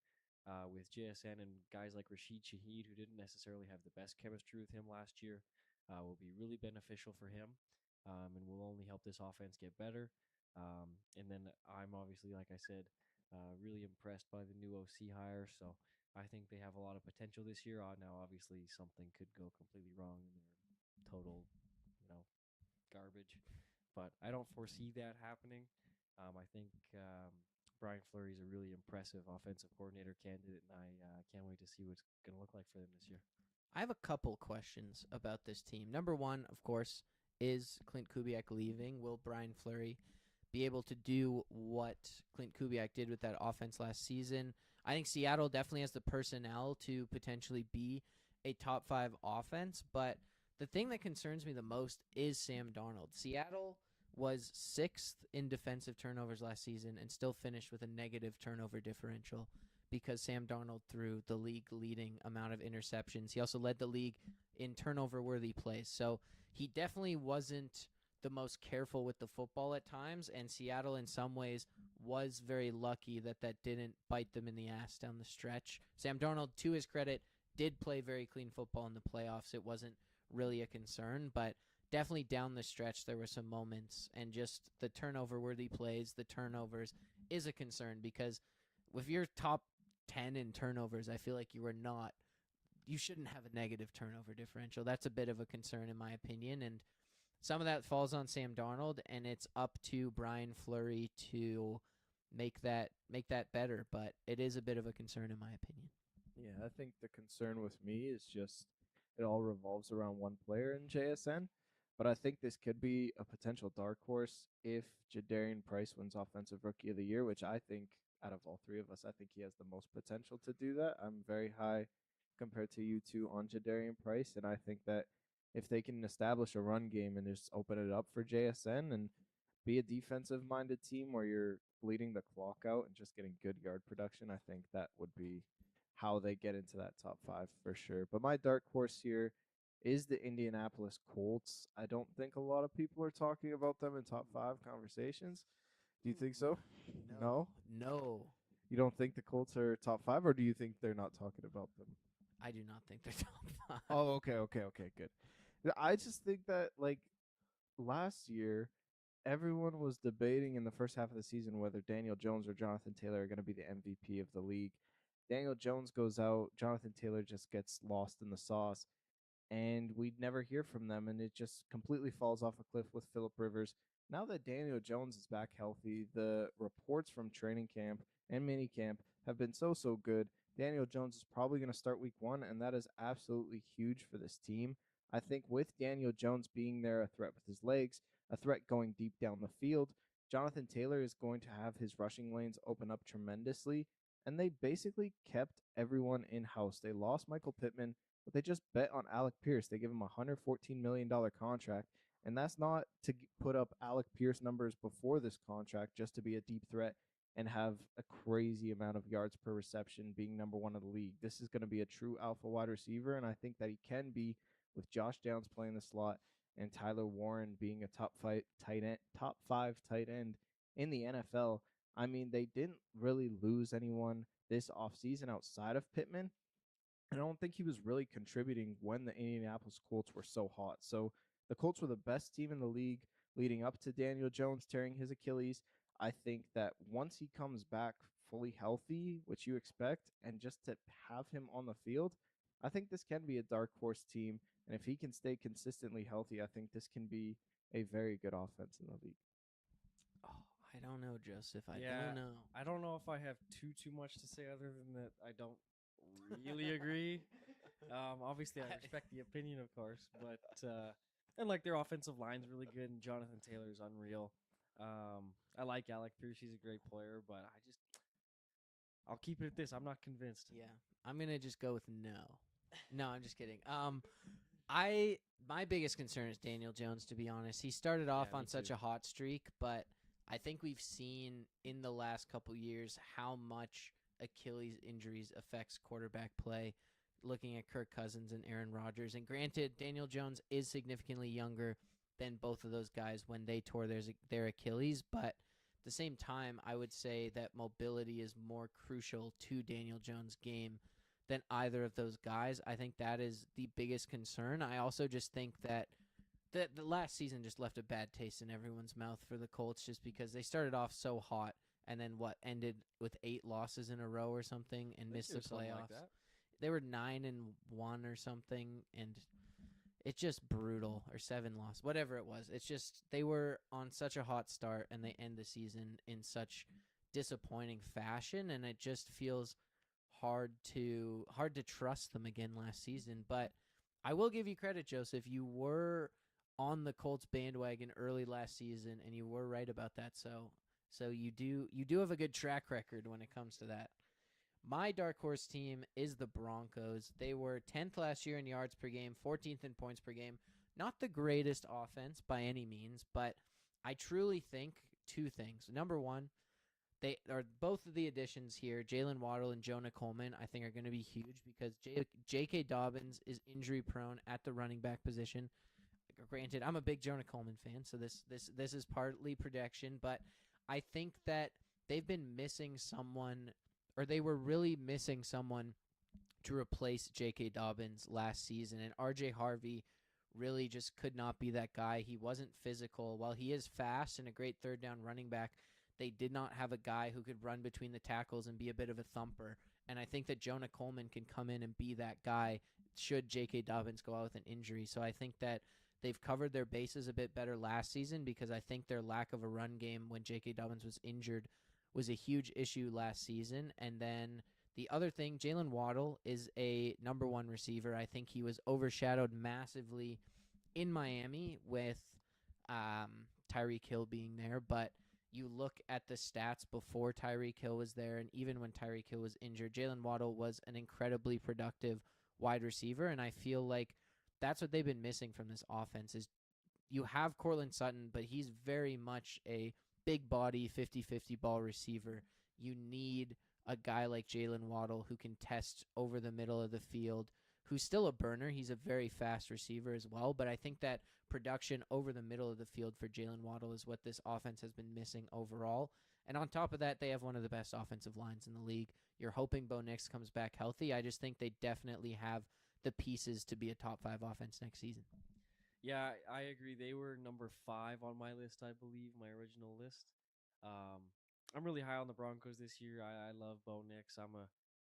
C: with JSN and guys like Rashid Shaheed, who didn't necessarily have the best chemistry with him last year, will be really beneficial for him and will only help this offense get better. And then I'm obviously, like I said, really impressed by the new OC hire. So I think they have a lot of potential this year. Now, obviously, something could go completely wrong and they're total, garbage. But I don't foresee that happening. I think Brian Fleury is a really impressive offensive coordinator candidate, and I can't wait to see what's going to look like for them this year.
A: I have a couple questions about this team. Number one, of course, is Clint Kubiak leaving? Will Brian Fleury be able to do what Clint Kubiak did with that offense last season? I think Seattle definitely has the personnel to potentially be a top 5 offense, but the thing that concerns me the most is Sam Darnold. Seattle was 6th in defensive turnovers last season and still finished with a negative turnover differential because Sam Darnold threw the league-leading amount of interceptions. He also led the league in turnover-worthy plays. So he definitely wasn't the most careful with the football at times, and Seattle in some ways was very lucky that didn't bite them in the ass down the stretch. Sam Darnold, to his credit, did play very clean football in the playoffs. It wasn't really a concern, but definitely down the stretch there were some moments, and just the turnover-worthy plays, the turnovers, is a concern because if you're top 10 in turnovers, I feel like you shouldn't have a negative turnover differential. That's a bit of a concern in my opinion, and some of that falls on Sam Darnold, and it's up to Brian Fleury to make that better, but it is a bit of a concern in my opinion.
B: Yeah, I think the concern with me is just it all revolves around one player in JSN. But I think this could be a potential dark horse if Jadarian Price wins Offensive Rookie of the Year, which I think out of all three of us, I think he has the most potential to do that. I'm very high compared to you two on Jadarian Price, and I think that if they can establish a run game and just open it up for JSN and be a defensive-minded team where you're bleeding the clock out and just getting good yard production, I think that would be how they get into that top 5 for sure. But my dark horse here is the Indianapolis Colts. I don't think a lot of people are talking about them in top 5 conversations. Do you think so? No?
A: No.
B: You don't think the Colts are top 5, or do you think they're not talking about them?
A: I do not think they're top 5.
B: Oh, okay, good. I just think that, like, last year, everyone was debating in the first half of the season whether Daniel Jones or Jonathan Taylor are going to be the MVP of the league. Daniel Jones goes out, Jonathan Taylor just gets lost in the sauce, and we'd never hear from them, and it just completely falls off a cliff with Phillip Rivers. Now that Daniel Jones is back healthy, the reports from training camp and mini camp have been so good. Daniel Jones is probably going to start week 1, and that is absolutely huge for this team. I think with Daniel Jones being there, a threat with his legs, a threat going deep down the field, Jonathan Taylor is going to have his rushing lanes open up tremendously, and they basically kept everyone in-house. They lost Michael Pittman, but they just bet on Alec Pierce. They give him a $114 million contract, and that's not to put up Alec Pierce numbers before this contract just to be a deep threat. and have a crazy amount of yards per reception, being number one in the league. This is going to be a true alpha wide receiver, and I think that he can be with Josh Downs playing the slot and Tyler Warren being a top five tight end in the NFL. I mean, they didn't really lose anyone this offseason outside of Pittman. And I don't think he was really contributing when the Indianapolis Colts were so hot. So the Colts were the best team in the league leading up to Daniel Jones tearing his Achilles. I think that once he comes back fully healthy, which you expect, and just to have him on the field, I think this can be a dark horse team. And if he can stay consistently healthy, I think this can be a very good offense in the league.
A: Oh, I don't know, Joseph. I
C: Yeah,
A: don't know.
C: I don't know if I have too much to say other than that I don't really agree. Obviously, I respect the opinion, of course, but and like their offensive line's really good, and Jonathan Taylor's unreal. I like Alec Pierce; he's a great player, but I'll keep it at this. I'm not convinced.
A: Yeah, I'm gonna just go with no. No, I'm just kidding. My biggest concern is Daniel Jones. To be honest, he started off
C: Yeah, me
A: on such
C: too.
A: a hot streak, but I think we've seen in the last couple years how much Achilles injuries affects quarterback play. Looking at Kirk Cousins and Aaron Rodgers, and granted, Daniel Jones is significantly younger than both of those guys when they tore their Achilles, but at the same time, I would say that mobility is more crucial to Daniel Jones' game than either of those guys. I think that is the biggest concern. I also just think that the last season just left a bad taste in everyone's mouth for the Colts just because they started off so hot and then ended with 8 losses in a row or something and missed the playoffs.
C: Like that.
A: They were 9-1 or something, and it's just brutal, or 7 loss, whatever it was. It's just they were on such a hot start and they end the season in such disappointing fashion, and it just feels hard to trust them again last season. But I will give you credit, Joseph. You were on the Colts bandwagon early last season, and you were right about that. So you do have a good track record when it comes to that. My dark horse team is the Broncos. They were 10th last year in yards per game, 14th in points per game. Not the greatest offense by any means, but I truly think two things. Number one, they are both of the additions here, Jalen Waddle and Jonah Coleman, I think are going to be huge because J.K. Dobbins is injury prone at the running back position. Granted, I'm a big Jonah Coleman fan, so this is partly projection, but I think that they've been missing someone, or they were really missing someone to replace J.K. Dobbins last season, and R.J. Harvey really just could not be that guy. He wasn't physical. While he is fast and a great third down running back, they did not have a guy who could run between the tackles and be a bit of a thumper. And I think that Jonah Coleman can come in and be that guy should J.K. Dobbins go out with an injury. So I think that they've covered their bases a bit better last season because I think their lack of a run game when J.K. Dobbins was injured was a huge issue last season. And then the other thing, Jalen Waddle is a number one receiver. I think he was overshadowed massively in Miami with Tyreek Hill being there, but you look at the stats before Tyreek Hill was there, and even when Tyreek Hill was injured, Jalen Waddle was an incredibly productive wide receiver, and I feel like that's what they've been missing from this offense is you have Cortland Sutton, but he's very much a big body 50-50 ball receiver. You need a guy like Jalen Waddle who can test over the middle of the field, who's still a burner. He's a very fast receiver as well, but I think that production over the middle of the field for Jalen Waddle is what this offense has been missing overall. And on top of that, they have one of the best offensive lines in the league. You're hoping Bo Nix comes back healthy. I just think they definitely have the pieces to be a top 5 offense next season.
C: Yeah, I agree. They were number 5 on my list, I believe, my original list. I'm really high on the Broncos this year. I love Bo Nix. I'm a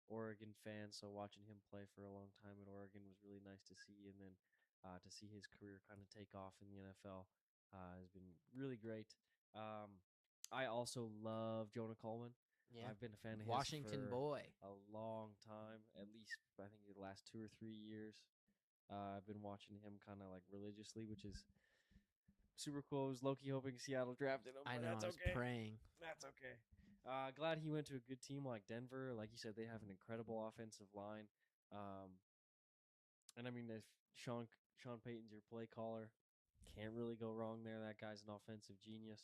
C: Oregon fan, so watching him play for a long time at Oregon was really nice to see, and then to see his career kind of take off in the NFL has been really great. Um, I also love Jonah Coleman.
A: Yeah.
C: I've been a fan of
A: Washington
C: his for
A: boy.
C: a long time, at least I think the last 2 or 3 years. I've been watching him kind of like religiously, which is super cool. I was low-key hoping Seattle drafted him.
A: I
C: But
A: know,
C: that's
A: I was
C: okay.
A: praying.
C: That's okay. Glad he went to a good team like Denver. Like you said, they have an incredible offensive line. And I mean, if Sean Payton's your play caller, can't really go wrong there. That guy's an offensive genius.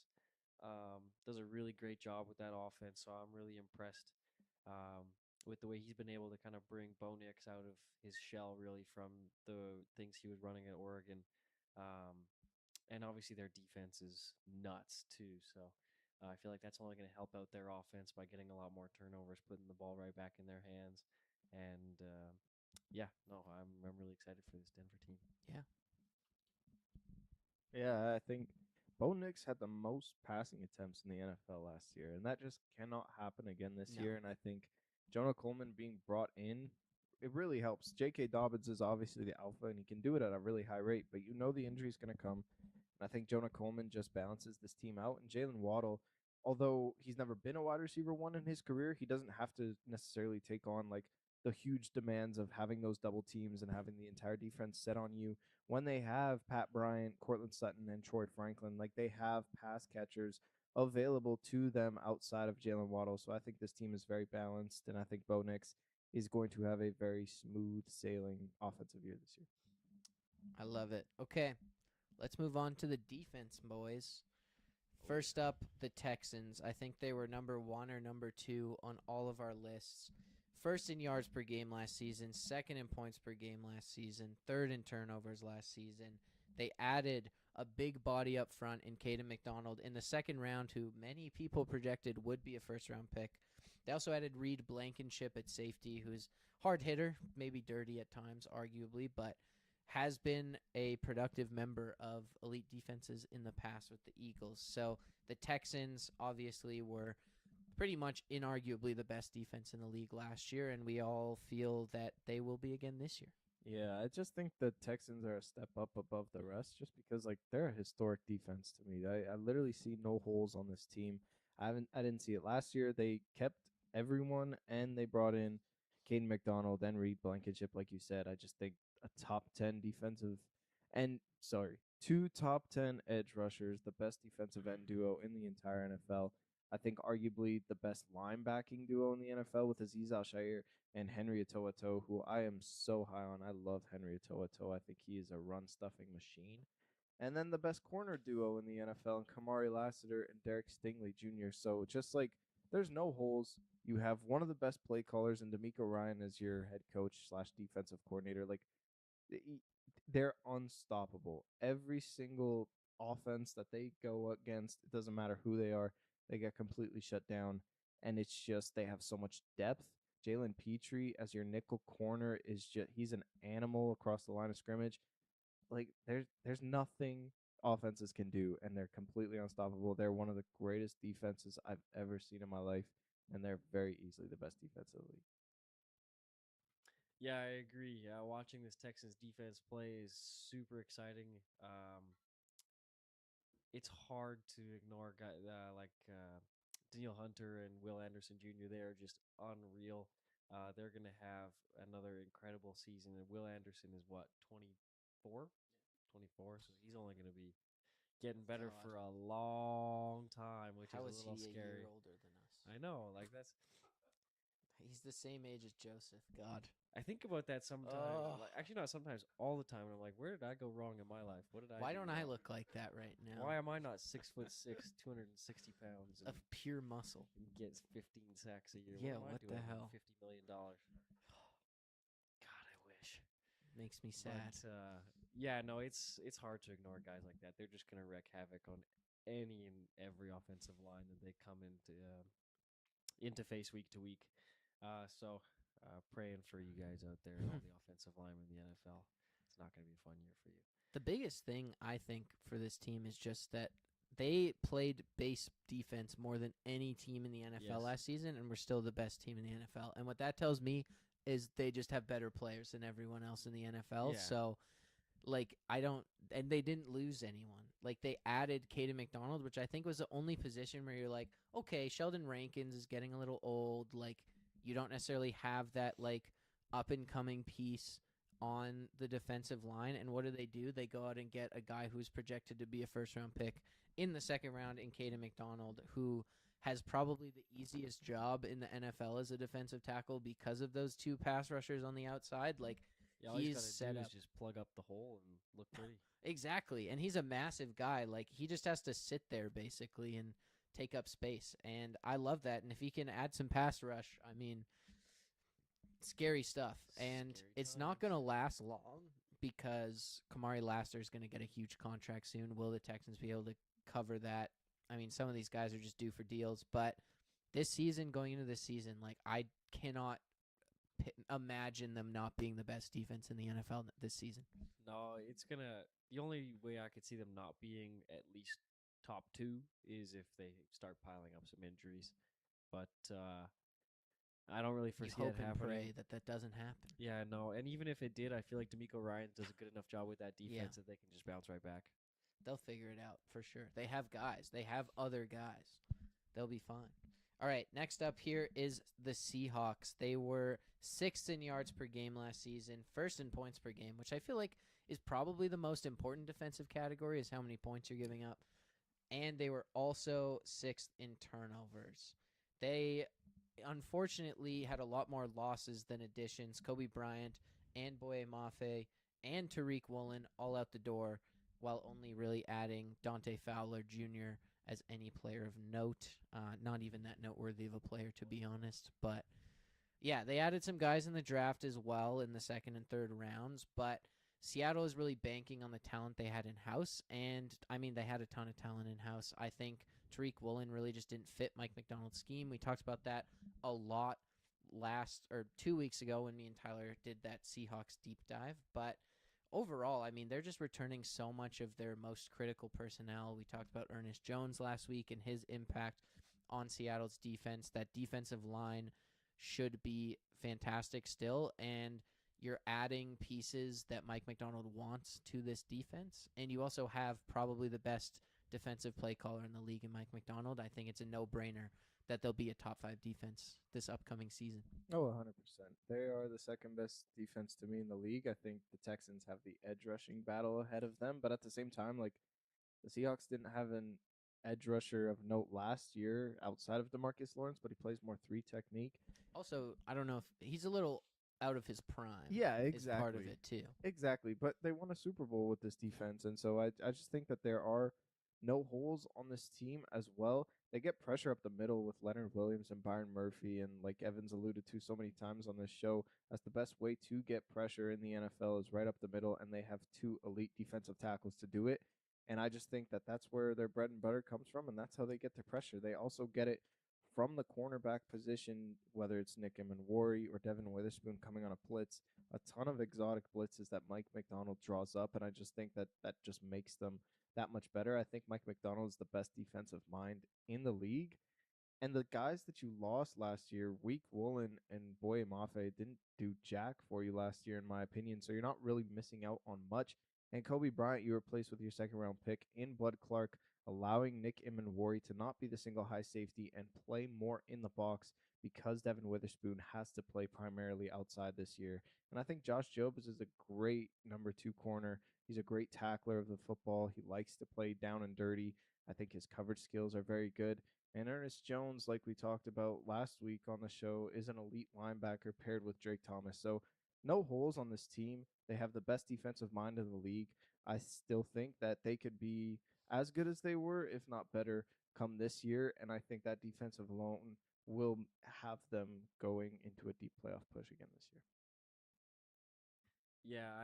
C: does a really great job with that offense. So I'm really impressed um, with the way he's been able to kind of bring Bo Nix out of his shell, really, from the things he was running at Oregon. Um, and obviously their defense is nuts too. So I feel like that's only going to help out their offense by getting a lot more turnovers, putting the ball right back in their hands. And yeah, no, I'm really excited for this Denver team.
A: Yeah.
B: Yeah, I think Bo Nix had the most passing attempts in the NFL last year, and that just cannot happen again this
A: No.
B: year. And I think Jonah Coleman being brought in, it really helps. J.K. Dobbins is obviously the alpha, and he can do it at a really high rate, but you know the injury is going to come. And I think Jonah Coleman just balances this team out. And Jalen Waddle, although he's never been a wide receiver one in his career, he doesn't have to necessarily take on like the huge demands of having those double teams and having the entire defense set on you when they have Pat Bryant, Cortland Sutton, and Troy Franklin. Like they have pass catchers available to them outside of Jalen Waddle. So I think this team is very balanced, and I think Bo Nix is going to have a very smooth sailing offensive year this year.
A: I love it. Okay, let's move on to the defense, boys. First up, the Texans. I think they were number 1 or number 2 on all of our lists. First in yards per game last season, second in points per game last season, third in turnovers last season. They added a big body up front in Caden McDonald in the second round, who many people projected would be a first-round pick. They also added Reed Blankenship at safety, who's hard hitter, maybe dirty at times, arguably, but has been a productive member of elite defenses in the past with the Eagles. So the Texans obviously were pretty much inarguably the best defense in the league last year, and we all feel that they will be again this year.
B: Yeah, I just think the Texans are a step up above the rest just because like they're a historic defense to me. I literally see no holes on this team. I didn't see it last year. They kept everyone and they brought in Caden McDonald and Reed Blankenship, like you said. I just think a top 10 defensive and sorry, 2 top 10 edge rushers, the best defensive end duo in the entire NFL. I think arguably the best linebacking duo in the NFL with Aziz Al-Shaair and Henry Atoato, who I am so high on. I love Henry Atoato. I think he is a run-stuffing machine. And then the best corner duo in the NFL, Kamari Lassiter and Derek Stingley Jr. So just like there's no holes. You have one of the best play callers in D'Amico Ryan as your head coach / defensive coordinator. Like they're unstoppable. Every single offense that they go against, it doesn't matter who they are, they get completely shut down. And it's just they have so much depth. Jalen Petrie as your nickel corner is just he's an animal across the line of scrimmage. Like there's nothing offenses can do, and they're completely unstoppable. They're one of the greatest defenses I've ever seen in my life, and they're very easily the best defense in the league.
C: Yeah, I agree. Watching this Texans defense play is super exciting. It's hard to ignore guys Daniel Hunter and Will Anderson Jr. They are just unreal. They're going to have another incredible season. And Will Anderson is what, 24? 24, so he's only going to be getting better
A: God.
C: for a long time, which
A: How
C: is a little
A: he
C: scary.
A: a year older than us?
C: I know, like that's.
A: He's the same age as Joseph. God.
C: I think about that sometimes. Like, actually, not sometimes, all the time. And I'm like, where did I go wrong in my life? What did I?
A: Why
C: do
A: don't I
C: wrong?
A: look like that right now?
C: Why am I not 6'6", 260 pounds,
A: Of pure muscle.
C: and gets 15 sacks a year?
A: Yeah,
C: what am
A: what
C: I doing
A: the hell?
C: with $50 million. God, I wish.
A: Makes me sad.
C: But yeah, no, it's hard to ignore guys like that. They're just gonna wreak havoc on any and every offensive line that they come into face week to week. So praying for you guys out there, all the offensive linemen in the NFL. It's not gonna be a fun year for you.
A: The biggest thing I think for this team is just that they played base defense more than any team in the NFL
C: Yes.
A: last season, and we're still the best team in the NFL. And what that tells me is they just have better players than everyone else in the NFL.
C: Yeah.
A: So, like, and they didn't lose anyone. Like, they added Caden McDonald, which I think was the only position where you're like, okay, Sheldon Rankins is getting a little old. Like, you don't necessarily have that, like, up-and-coming piece on the defensive line. And what do? They go out and get a guy who's projected to be a first-round pick in the second round in Caden McDonald, who has probably the easiest job in the NFL as a defensive tackle because of those two pass rushers on the outside. Like,
C: Yeah, all he's got
A: He's
C: to
A: set
C: do
A: up
C: is just plug up the hole and look pretty.
A: exactly, and he's a massive guy. Like he just has to sit there basically and take up space, and I love that. And if he can add some pass rush, I mean, scary stuff. And
C: Scary
A: it's not
C: times.
A: going to last long because Kamari Lassiter is going to get a huge contract soon. Will the Texans be able to cover that? I mean, some of these guys are just due for deals, but this season, going into this season, like I cannot imagine them not being the best defense in the NFL this season.
C: No, it's gonna. The only way I could see them not being at least top two is if they start piling up some injuries. But I don't really
A: You
C: foresee
A: hope
C: that
A: and
C: happening.
A: pray that that doesn't happen.
C: Yeah, no, and even if it did, I feel like D'Amico Ryan does a good enough job with that
A: Yeah.
C: defense that they can just bounce right back.
A: They'll figure it out for sure. They have guys. They have other guys. They'll be fine. All right, next up here is the Seahawks. They were 6th in yards per game last season, 1st in points per game, which I feel like is probably the most important defensive category is how many points you're giving up. And they were also 6th in turnovers. They unfortunately had a lot more losses than additions. Kobe Bryant and Boye Mafe and Tariq Woolen all out the door, while only really adding Dante Fowler Jr. as any player of note. Not even that noteworthy of a player, to be honest. But yeah, they added some guys in the draft as well in the 2nd and 3rd rounds. But Seattle is really banking on the talent they had in house. And I mean, they had a ton of talent in house. I think Tariq Woolen really just didn't fit Mike McDonald's scheme. We talked about that a lot 2 weeks ago when me and Tyler did that Seahawks deep dive. But overall, I mean, they're just returning so much of their most critical personnel. We talked about Ernest Jones last week and his impact on Seattle's defense. That defensive line should be fantastic still, and you're adding pieces that Mike McDonald wants to this defense, and you also have probably the best defensive play caller in the league in Mike McDonald. I think it's a no-brainer that they'll be a top 5 defense this upcoming season.
B: Oh, 100%. They are the second best defense to me in the league. I think the Texans have the edge rushing battle ahead of them, but at the same time, like the Seahawks didn't have an edge rusher of note last year outside of DeMarcus Lawrence, but he plays more 3 technique.
A: Also, I don't know if he's a little out of his prime.
B: Yeah,
A: Is part of
B: exactly.
A: it too.
B: Exactly, but they won a Super Bowl with this defense, and so I just think that there are no holes on this team as well. They get pressure up the middle with Leonard Williams and Byron Murphy, and like Evans alluded to so many times on this show, that's the best way to get pressure in the NFL is right up the middle, and they have 2 elite defensive tackles to do it. And I just think that that's where their bread and butter comes from, and that's how they get their pressure. They also get it from the cornerback position, whether it's Nick Emenwari or Devin Witherspoon coming on a blitz, a ton of exotic blitzes that Mike McDonald draws up, and I just think that that just makes them that much better. I think Mike McDonald is the best defensive mind in the league. And the guys that you lost last year, Week Woolen and Boye Mafe, didn't do jack for you last year, in my opinion. So you're not really missing out on much. And Kobe Bryant, you replaced with your 2nd round pick in Bud Clark, allowing Nick Emenwari to not be the single high safety and play more in the box because Devin Witherspoon has to play primarily outside this year. And I think Josh Jacobs is a great number 2 corner. He's a great tackler of the football. He likes to play down and dirty. I think his coverage skills are very good. And Ernest Jones, like we talked about last week on the show, is an elite linebacker paired with Drake Thomas. So no holes on this team. They have the best defensive mind in the league. I still think that they could be as good as they were, if not better, come this year. And I think that defensive alone will have them going into a deep playoff push again this year.
C: Yeah,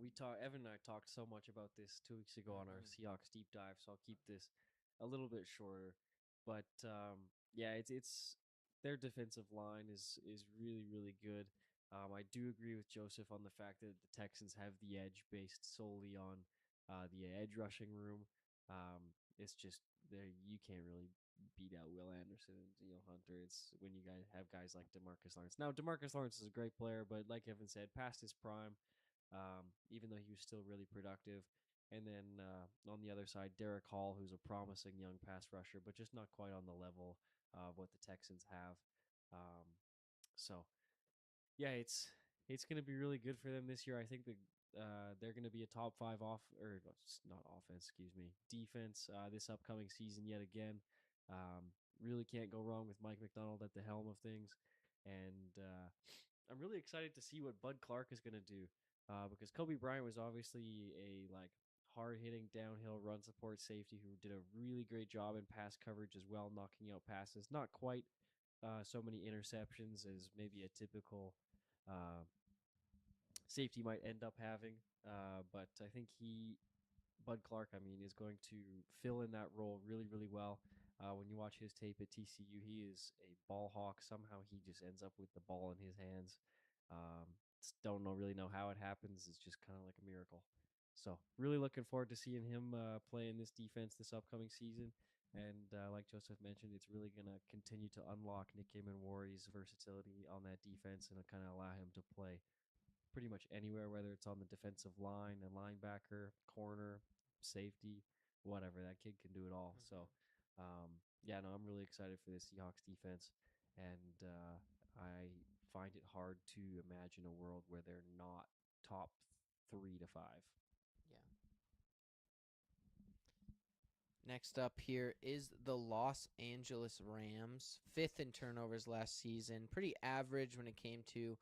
C: we talked. Evan and I talked so much about this 2 weeks ago on our Seahawks deep dive, so I'll keep this a little bit shorter. But yeah, it's their defensive line is really good. I do agree with Joseph on the fact that the Texans have the edge based solely on the edge rushing room. It's just there you can't really beat out Will Anderson and Hunter. It's when you guys have guys like DeMarcus Lawrence. Now DeMarcus Lawrence is a great player, but like Evan said, past his prime. Even though he was still really productive. And then on the other side, Derek Hall, who's a promising young pass rusher, but just not quite on the level of what the Texans have. Um, so, yeah, it's going to be really good for them this year. I think they're going to be a top 5 not offense, excuse me, defense this upcoming season yet again. Really can't go wrong with Mike McDonald at the helm of things. And I'm really excited to see what Bud Clark is going to do. because Kobe Bryant was obviously a like hard hitting downhill run support safety who did a really great job in pass coverage as well, knocking out passes. Not quite so many interceptions as maybe a typical uh, safety might end up having. But I think Bud Clark, I mean, is going to fill in that role really, really well. When you watch his tape at TCU, he is a ball hawk. Somehow he just ends up with the ball in his hands. Don't really know how it happens. It's just kind of like a miracle. So really looking forward to seeing him play in this defense this upcoming season. And like Joseph mentioned, it's really going to continue to unlock Nick Warry's versatility on that defense and kind of allow him to play pretty much anywhere, whether it's on the defensive line, a linebacker, corner, safety, whatever. That kid can do it all. So, yeah, no, I'm really excited for the Seahawks defense, and I find it hard to imagine a world where they're not top 3 to 5.
A: Yeah. Next up here is the Los Angeles Rams, 5th in turnovers last season. Pretty average when it came to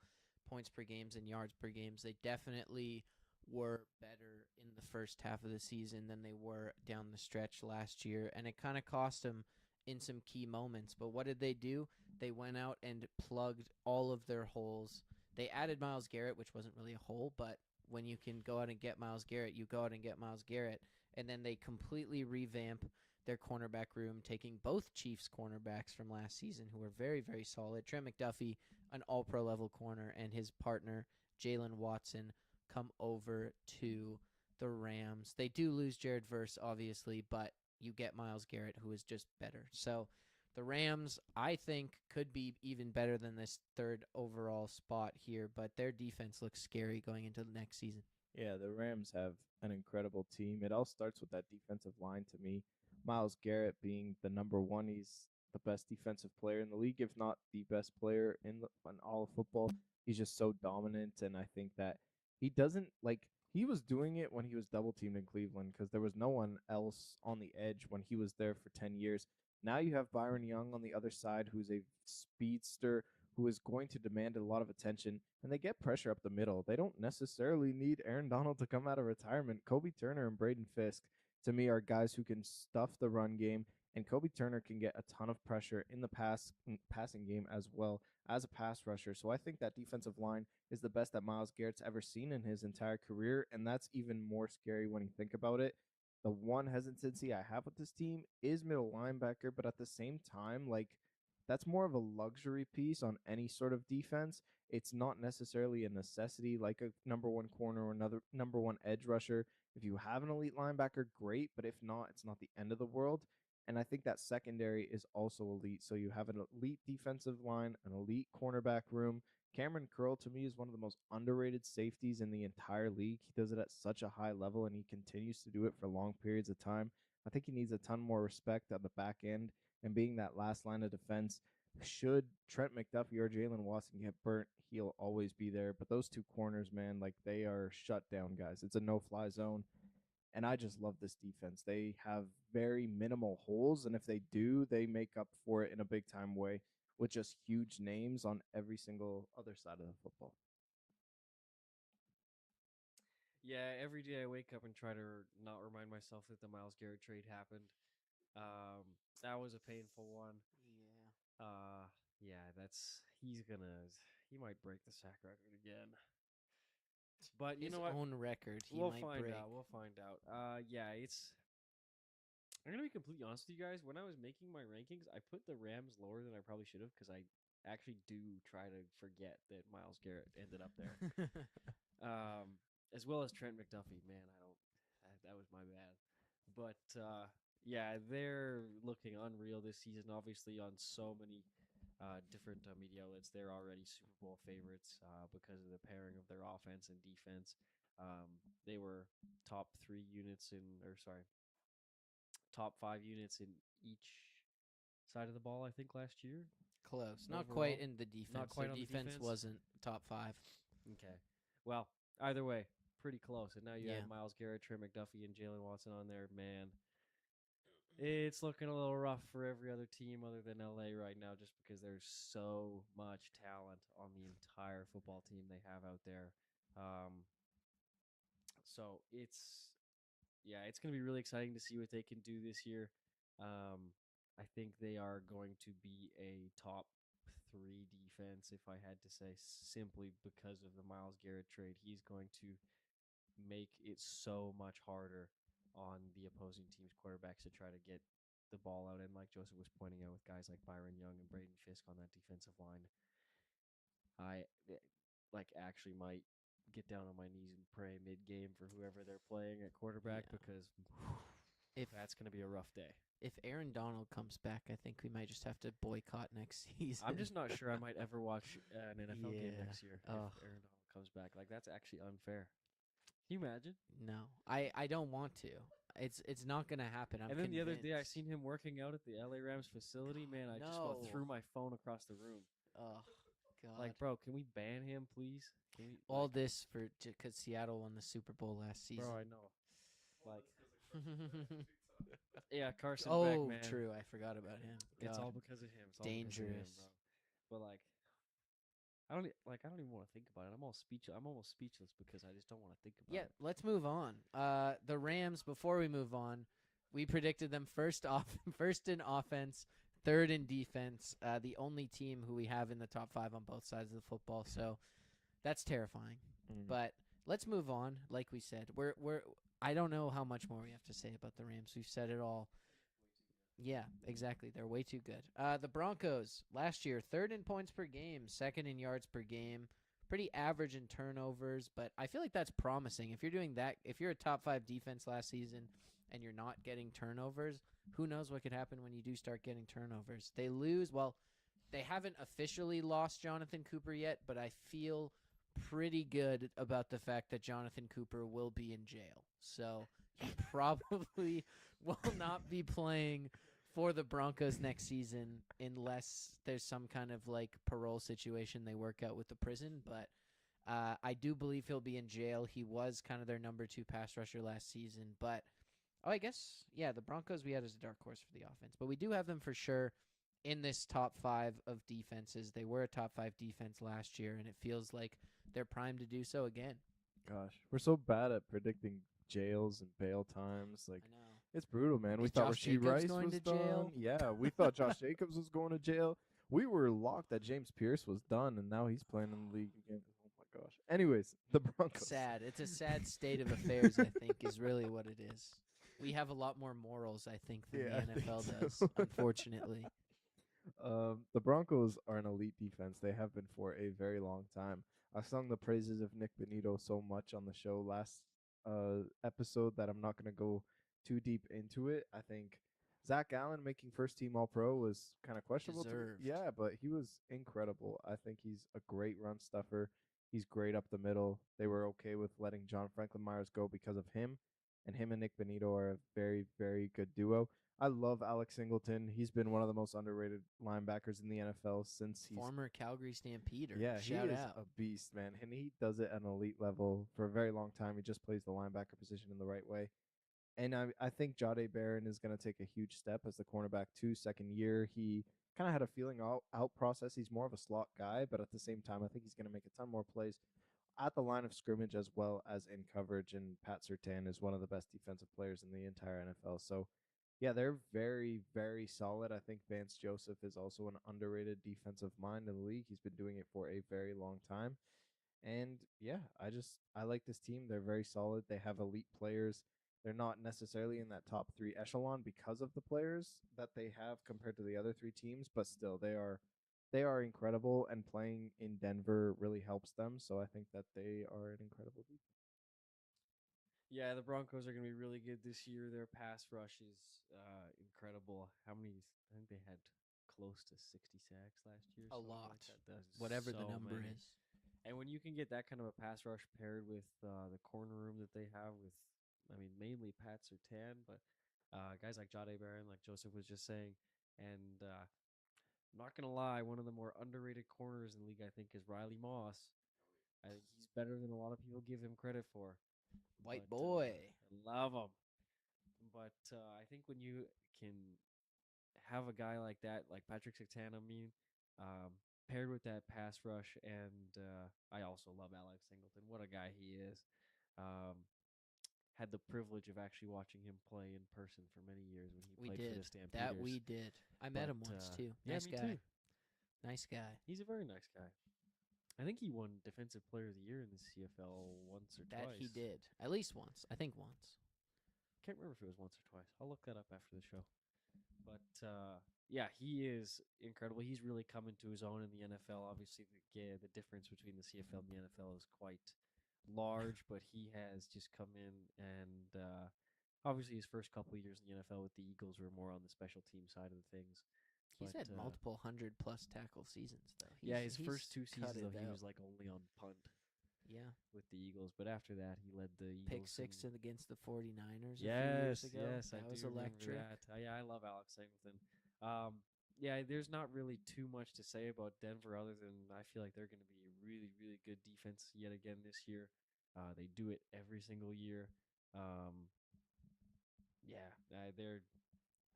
A: points per games and yards per games. They definitely were better in the first half of the season than they were down the stretch last year, and it kind of cost them in some key moments. But what did they do? They went out and plugged all of their holes. They added Myles Garrett, which wasn't really a hole, but when you can go out and get Myles Garrett, you go out and get Myles Garrett. And then they completely revamp their cornerback room, taking both Chiefs cornerbacks from last season, who were very, very solid. Trent McDuffie, an all-pro level corner, and his partner, Jalen Watson, come over to the Rams. They do lose Jared Verse, obviously, but you get Myles Garrett, who is just better. So the Rams, I think, could be even better than this 3rd overall spot here, but their defense looks scary going into the next season.
B: Yeah, the Rams have an incredible team. It all starts with that defensive line to me. Myles Garrett being the number one, he's the best defensive player in the league, if not the best player in all of football. He's just so dominant, and I think that he doesn't like he was doing it when he was double teamed in Cleveland because there was no one else on the edge when he was there for 10 years. Now you have Byron Young on the other side, who's a speedster who is going to demand a lot of attention, and they get pressure up the middle. They don't necessarily need Aaron Donald to come out of retirement. Kobe Turner and Braden Fisk, to me, are guys who can stuff the run game, and Kobe Turner can get a ton of pressure in the passing game as well as a pass rusher. So I think that defensive line is the best that Myles Garrett's ever seen in his entire career, and that's even more scary when you think about it. The one hesitancy I have with this team is middle linebacker, but at the same time, like, that's more of a luxury piece on any sort of defense. It's not necessarily a necessity like a number one corner or another number one edge rusher. If you have an elite linebacker, great, but if not, it's not the end of the world. And I think that secondary is also elite. So you have an elite defensive line, an elite cornerback room. Cameron Curl, to me, is one of the most underrated safeties in the entire league. He does it at such a high level, and he continues to do it for long periods of time. I think he needs a ton more respect on the back end and being that last line of defense. Should Trent McDuffie or Jalen Watson get burnt, he'll always be there. But those two corners, man, like, they are shut down guys. It's a no-fly zone. And I just love this defense. They have very minimal holes, and if they do, they make up for it in a big time way with just huge names on every single other side of the football.
C: Yeah, every day I wake up and try to not remind myself that the Myles Garrett trade happened. That was a painful one. Yeah, he might break the sack record again. But you
A: His
C: know what?
A: own record, he
C: We'll
A: might
C: find
A: break.
C: out. We'll find out. Yeah, I'm gonna be completely honest with you guys. When I was making my rankings, I put the Rams lower than I probably should have because I actually do try to forget that Myles Garrett ended up there. As well as Trent McDuffie. Man, that was my bad. But yeah, they're looking unreal this season. Obviously, on so many different media outlets, they're already Super Bowl favorites because of the pairing of their offense and defense. They were top 5 units in each side of the ball, I think, last year.
A: Close. Not
C: Overall?
A: quite in the defense.
C: Not quite
A: Their
C: on the
A: defense
C: defense?
A: wasn't top 5.
C: Okay. Well, either way, pretty close. And now you
A: Yeah.
C: have Myles Garrett, Trey McDuffie, and Jalen Watson on there. Man, it's looking a little rough for every other team other than LA right now just because there's so much talent on the entire football team they have out there. So it's going to be really exciting to see what they can do this year. I think they are going to be a top 3 defense, if I had to say, simply because of the Miles Garrett trade. He's going to make it so much harder on the opposing team's quarterbacks to try to get the ball out. And like Joseph was pointing out, with guys like Byron Young and Braden Fisk on that defensive line, I actually might get down on my knees and pray mid game for whoever they're playing at quarterback
A: Yeah.
C: because
A: If
C: that's going to be a rough day.
A: if Aaron Donald comes back, I think we might just have to boycott next season.
C: I'm just not sure I might ever watch an NFL game
A: Yeah.
C: next year
A: Ugh.
C: if Aaron Donald comes back. Like, that's actually unfair. Can you imagine?
A: No, I don't want to. It's not gonna happen. I'm
C: and then the other day, I
A: convinced.
C: seen him working out at the LA Rams facility. Man, I just about
A: No.
C: threw my phone across the room.
A: Oh God.
C: Like, bro, can we ban him, please? Can we,
A: all this for because Seattle won the Super Bowl last season.
C: bro, I know. Like, yeah, Carson
A: oh,
C: Beck, man.
A: true. I forgot about him.
C: It's
A: God.
C: all because of him. It's all because of him,
A: Dangerous.
C: bro. But I don't even want to think about it. I'm almost speechless because I just don't want to think about
A: Yeah,
C: it.
A: let's move on. The Rams. Before we move on, we predicted them first in offense, third in defense. The only team who we have in the top 5 on both sides of the football. So that's terrifying. But let's move on. Like we said, we're. I don't know how much more we have to say about the Rams. We've said it all. Yeah, exactly. They're way too good. The Broncos last year, 3rd in points per game, 2nd in yards per game, pretty average in turnovers, but I feel like that's promising. If you're doing that, if you're a top 5 defense last season and you're not getting turnovers, who knows what could happen when you do start getting turnovers. They lose, well, they haven't officially lost Jonathan Cooper yet, but I feel pretty good about the fact that Jonathan Cooper will be in jail. So he probably will not be playing for the Broncos next season unless there's some kind of like parole situation they work out with the prison. But I do believe he'll be in jail. He was kind of their number 2 pass rusher last season. But I guess, yeah, the Broncos we had as a dark horse for the offense. But we do have them for sure in this top 5 of defenses. They were a top 5 defense last year, and it feels like they're primed to do so again.
B: Gosh, we're so bad at predicting jails and bail times. Like,
A: I know.
B: it's brutal, man. We
A: Is
B: thought
A: Josh
B: Rasheed
A: Jacobs
B: Rice
A: going
B: was
A: to jail?
B: done. Yeah, we thought Josh Jacobs was going to jail. We were locked that James Pierce was done, and now he's playing in the league again. Oh my gosh. Anyways, the Broncos.
A: Sad. It's a sad state of affairs, I think, is really what it is. We have a lot more morals, I think, than
B: Yeah, I
A: the
B: think
A: NFL
B: so.
A: does, unfortunately.
B: The Broncos are an elite defense. They have been for a very long time. I sung the praises of Nick Benito so much on the show last episode that I'm not going to go too deep into it. I think Zach Allen making first team All Pro was kind of questionable.
A: Deserved.
B: Yeah, but he was incredible. I think he's a great run stuffer. He's great up the middle. They were okay with letting John Franklin Myers go because of him, and him and Nick Benito are a very, very good duo. I love Alex Singleton. He's been one of the most underrated linebackers in the NFL since he's
A: Former Calgary Stampeder.
B: yeah,
A: Shout
B: he is
A: out.
B: a beast, man, and he does it at an elite level for a very long time. He just plays the linebacker position in the right way, and I think Jade Barron is going to take a huge step as the cornerback too. Second year, he kind of had a feeling out process. He's more of a slot guy, but at the same time, I think he's going to make a ton more plays at the line of scrimmage as well as in coverage. And Pat Surtain is one of the best defensive players in the entire NFL. So yeah, they're very, very solid. I think Vance Joseph is also an underrated defensive mind in the league. He's been doing it for a very long time. And yeah, I like this team. They're very solid. They have elite players. They're not necessarily in that top 3 echelon because of the players that they have compared to the other 3 teams, but still they are incredible, and playing in Denver really helps them. So I think that they are an incredible defense.
C: Yeah, the Broncos are going to be really good this year. Their pass rush is incredible. How many? I think they had close to 60 sacks last year.
A: A
C: something
A: lot.
C: Like that. That's
A: Whatever the
C: so
A: number
C: many.
A: is.
C: And when you can get that kind of a pass rush paired with the corner room that they have with, I mean, mainly Pat Surtain, but guys like Jade Barron, like Joseph was just saying, and I'm not going to lie, one of the more underrated corners in the league, I think, is Riley Moss. I think he's better than a lot of people give him credit for.
A: White
C: But,
A: boy.
C: I love him. But I think when you can have a guy like that, like Patrick Surtain, paired with that pass rush, and I also love Alex Singleton. What a guy he is. had the privilege of actually watching him play in person for many years when he
A: We
C: played for
A: did.
C: the Stampeders.
A: That we did. I met him
C: But,
A: once too.
C: yeah,
A: Nice
C: me
A: guy.
C: too.
A: Nice guy.
C: He's a very nice guy. I think he won Defensive Player of the Year in the CFL once or
A: That
C: twice.
A: he did. At least once. I think once.
C: Can't remember if it was once or twice. I'll look that up after the show. But yeah, he is incredible. He's really come into his own in the NFL. Obviously, the difference between the CFL and the NFL is quite large, but he has just come in and obviously his first couple of years in the NFL with the Eagles were more on the special team side of the things.
A: He's
C: But,
A: had multiple 100+ tackle seasons though.
C: Yeah, his
A: He's
C: first 2 seasons
A: cut it
C: though, he
A: out.
C: was like only on punt
A: Yeah.
C: with the Eagles, but after that he led the Eagles.
A: Pick six against the 49ers a few
C: Yes,
A: years ago.
C: yes,
A: That
C: I
A: was
C: do remember
A: electric.
C: that. Yeah, I love Alex Singleton. Yeah, there's not really too much to say about Denver other than I feel like they're going to be a really, really good defense yet again this year. They do it every single year. Yeah, they're.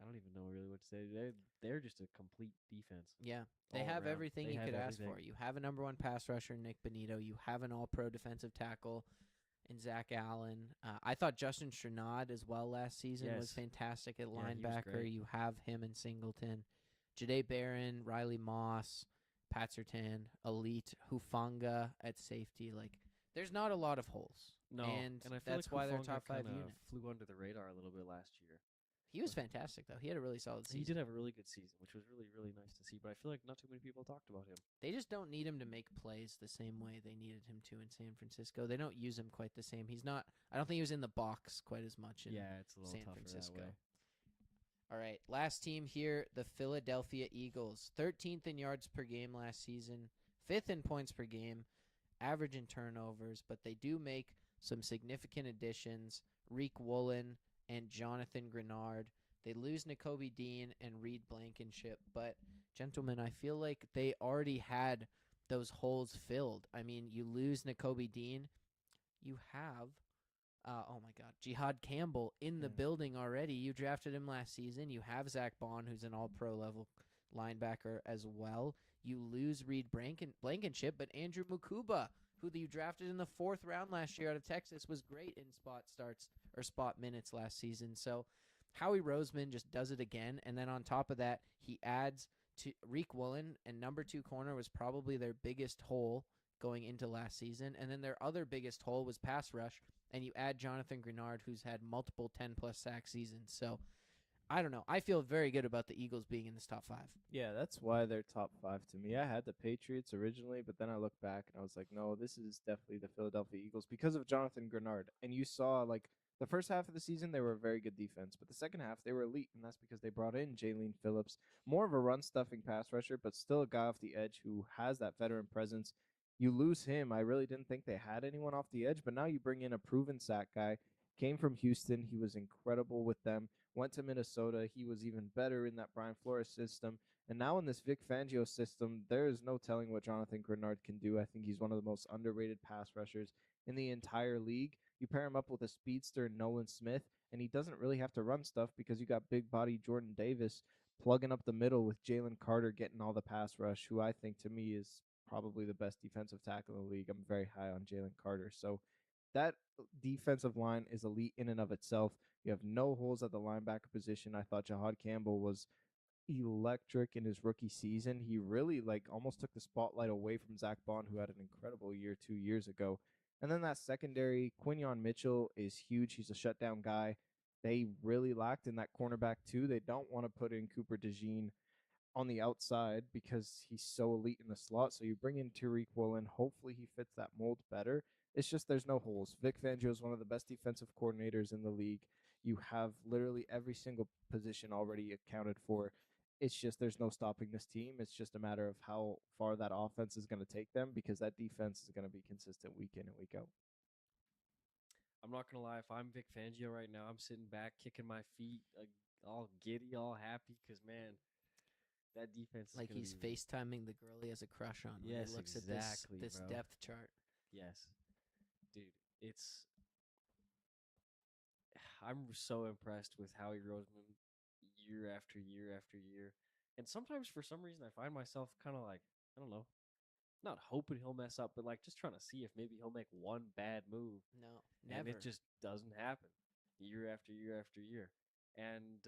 C: I don't even know really what to say. They're just a complete defense.
A: Yeah. They
C: all
A: have
C: around.
A: everything
C: They
A: you
C: have
A: could ask
C: everything.
A: for. You have a number one pass rusher, Nick Bonito. You have an all-pro defensive tackle in Zach Allen. I thought Justin Strnad as well last season was
C: Yes.
A: fantastic at
C: Yeah, he was
A: linebacker.
C: great.
A: You have him and Singleton. Jade Barron, Riley Moss, Patserton, Elite, Hufanga at safety. Like, there's not a lot of holes.
C: No,
A: and
C: I feel
A: that's
C: like
A: why they're a
C: Hufanga
A: top 5
C: kinda
A: unit.
C: flew under the radar a little bit last year.
A: He was fantastic, though. He had a really solid season.
C: He did have a really good season, which was really, really nice to see. But I feel like not too many people talked about him.
A: They just don't need him to make plays the same way they needed him to in San Francisco. They don't use him quite the same. He's not. I don't think he was in the box quite as much in
C: Yeah, it's a little
A: San
C: tougher
A: Francisco.
C: that way.
A: All right, last team here, the Philadelphia Eagles. 13th in yards per game last season, 5th in points per game, average in turnovers, but they do make some significant additions. Reek Woolen and Jonathan Grenard. They lose Nakobe Dean and Reed Blankenship, but gentlemen, I feel like they already had those holes filled. I mean, you lose Nakobe Dean, you have oh my God, Jihad Campbell in the
C: Yeah.
A: building already. You drafted him last season. You have Zach Bond, who's an all-pro level linebacker as well. You lose Reed Blankenship, but Andrew Mukuba, who you drafted in the 4th round last year out of Texas, was great in spot minutes last season. So Howie Roseman just does it again, and then on top of that, he adds to Reek Woolen, and number 2 corner was probably their biggest hole going into last season, and then their other biggest hole was pass rush, and you add Jonathan Grenard, who's had multiple 10+ sack seasons. So I don't know. I feel very good about the Eagles being in this top 5.
B: Yeah, that's why they're top 5 to me. I had the Patriots originally, but then I looked back and I was like, no, this is definitely the Philadelphia Eagles because of Jonathan Grenard. And you saw, like, the first half of the season, they were a very good defense, but the second half, they were elite, and that's because they brought in Jaylene Phillips, more of a run-stuffing pass rusher, but still a guy off the edge who has that veteran presence. You lose him. I really didn't think they had anyone off the edge, but now you bring in a proven sack guy. Came from Houston. He was incredible with them. Went to Minnesota. He was even better in that Brian Flores system. And now in this Vic Fangio system, there is no telling what Jonathan Grenard can do. I think he's one of the most underrated pass rushers in the entire league. You pair him up with a speedster, Nolan Smith, and he doesn't really have to run stuff because you got big body Jordan Davis plugging up the middle with Jalen Carter getting all the pass rush, who I think to me is probably the best defensive tackle in the league. I'm very high on Jalen Carter. So that defensive line is elite in and of itself. You have no holes at the linebacker position. I thought Jihad Campbell was electric in his rookie season. He really almost took the spotlight away from Zach Bond, who had an incredible year 2 years ago. And then that secondary, Quinyon Mitchell is huge. He's a shutdown guy. They really lacked in that cornerback too. They don't want to put in Cooper DeJean on the outside because he's so elite in the slot. So you bring in Tariq Woolen. Hopefully he fits that mold better. It's just there's no holes. Vic Fangio is one of the best defensive coordinators in the league. You have literally every single position already accounted for. It's just there's no stopping this team. It's just a matter of how far that offense is going to take them because that defense is going to be consistent week in and week out.
C: I'm not gonna lie. If I'm Vic Fangio right now, I'm sitting back, kicking my feet, all giddy, all happy, because man, that defense is
A: Like
C: gonna
A: he's
C: be
A: FaceTiming the girl he has a crush on. When
C: Yes,
A: he looks
C: exactly,
A: at this
C: bro.
A: depth chart.
C: Yes, dude. It's I'm so impressed with Howie Roseman year after year after year, and sometimes for some reason I find myself kind of like I don't know, not hoping he'll mess up, but like just trying to see if maybe he'll make one bad move,
A: No,
C: and
A: never.
C: it just doesn't happen year after year after year. And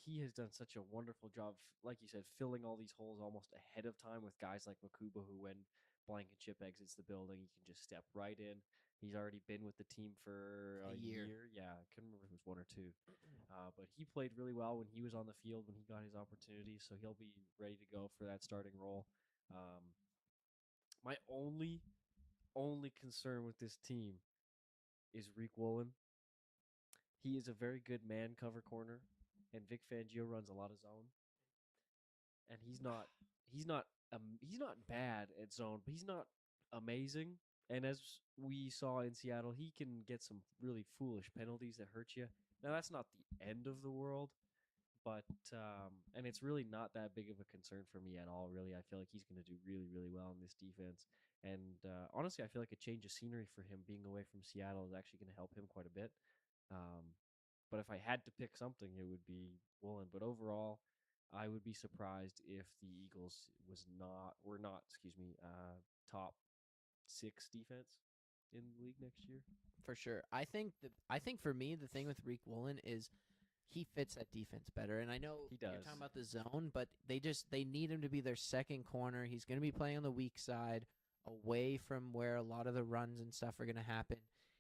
C: he has done such a wonderful job, like you said, filling all these holes almost ahead of time with guys like Makuba, who when Blankenship exits the building, he can just step right in. He's already been with the team for
A: A
C: a
A: year.
C: Yeah, I couldn't remember if it was 1 or 2. But he played really well when he was on the field when he got his opportunity, so he'll be ready to go for that starting role. My only concern with this team is Reek Woolen. He is a very good man cover corner, and Vic Fangio runs a lot of zone. And he's not bad at zone, but he's not amazing. And as we saw in Seattle, he can get some really foolish penalties that hurt you. Now that's not the end of the world, but and it's really not that big of a concern for me at all. Really, I feel like he's going to do really well in this defense. And honestly, I feel like a change of scenery for him being away from Seattle is actually going to help him quite a bit. But if I had to pick something, it would be Woolen. But overall, I would be surprised if the Eagles were not, top 6 defense in the league next year.
A: For sure. I think for me the thing with Reek Woolen is he fits that defense better. And I know
C: He
A: you're
C: does.
A: talking about the zone, but they need him to be their second corner. He's going to be playing on the weak side, away from where a lot of the runs and stuff are going to happen.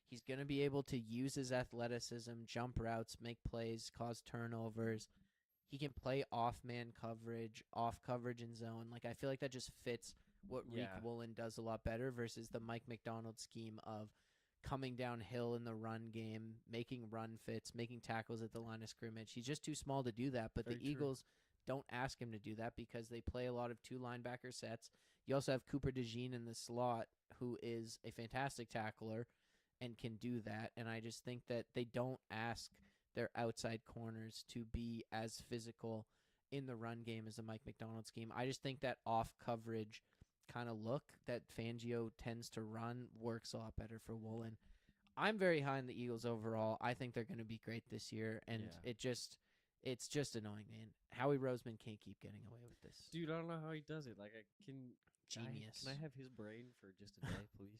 A: He's going to be able to use his athleticism, jump routes, make plays, cause turnovers. He can play off man coverage, off coverage in zone. Like I feel like that just fits what Reek
C: Yeah.
A: Woolen does a lot better versus the Mike McDonald scheme of coming downhill in the run game, making run fits, making tackles at the line of scrimmage. He's just too small to do that. But
C: Very
A: the
C: true.
A: Eagles don't ask him to do that because they play a lot of 2 linebacker sets. You also have Cooper DeJean in the slot, who is a fantastic tackler and can do that. And I just think that they don't ask their outside corners to be as physical in the run game as the Mike McDonald scheme. I just think that off coverage kind of look that Fangio tends to run works a lot better for Woolen. I'm very high on the Eagles overall. I think they're going to be great this year, and
C: Yeah.
A: it's just annoying, man. Howie Roseman can't keep getting away with this.
C: Dude, I don't know how he does it. Like,
A: Genius.
C: Can I have his brain for just a day, please?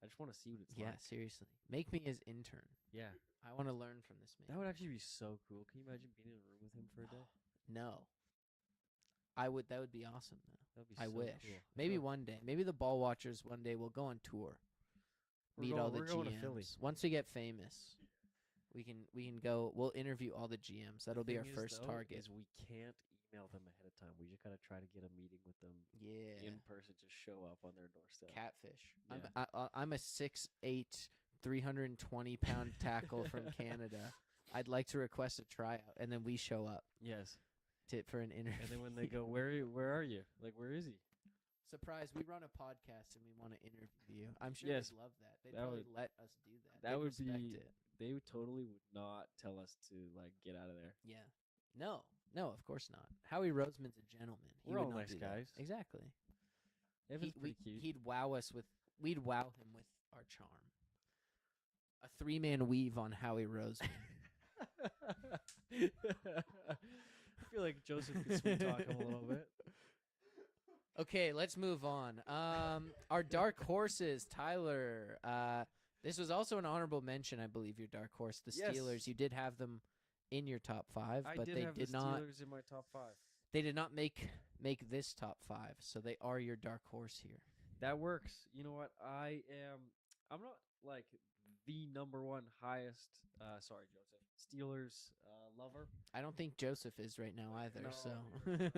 C: I just want to see what it's
A: Yeah,
C: like.
A: seriously. Make me his intern.
C: Yeah.
A: I want to learn from this man.
C: That would actually be so cool. Can you imagine being in a room with him for a day?
A: No. I would. That would be awesome, though.
C: That'd be
A: I
C: so
A: wish.
C: cool.
A: Maybe one day. Maybe the Ball Watchers one day will go on tour. Meet all the
C: we're going to Philly.
A: GMs. Once we get famous, we can go. We'll interview all the GMs. That'll be our
C: Thing is,
A: first
C: though,
A: target.
C: Is we can't email them ahead of time. We just gotta try to get a meeting with them
A: Yeah.
C: in person. Just show up on their doorstep.
A: Catfish.
C: Yeah.
A: I'm a 6'8", 320-pound tackle from Canada. I'd like to request a tryout, and then we show up
C: Yes.
A: for an interview.
C: And then when they go, where are you? Like, where is he?
A: Surprise, we run a podcast and we want to interview you. I'm sure
C: Yes,
A: they'd love that. They'd
C: that
A: probably
C: would-
A: let us do that.
C: that
A: They'd
C: would
A: respect
C: be-
A: it.
C: They totally would not tell us to like get out of there.
A: Yeah. No, of course not. Howie Roseman's a gentleman. He
C: We're
A: would
C: all
A: not
C: nice
A: do that.
C: guys.
A: Exactly.
C: Evan's pretty cute.
A: He'd wow us with. We'd wow him with our charm. A 3-man weave on Howie Roseman.
C: I feel like Joseph could sweet talk him a little bit.
A: Okay, let's move on. Our dark horses, Tyler. This was also an honorable mention, I believe. Your dark horse, the
C: Yes.
A: Steelers. You did have them in your top 5,
C: I
A: but
C: did
A: they
C: have
A: did
C: the
A: not.
C: Steelers in my top 5.
A: They did not make this top 5, so they are your dark horse here.
C: That works. You know what? I'm not like the number one highest. Sorry, Joseph. Steelers lover.
A: I don't think Joseph is right now either.
C: No,
A: So
C: you're not.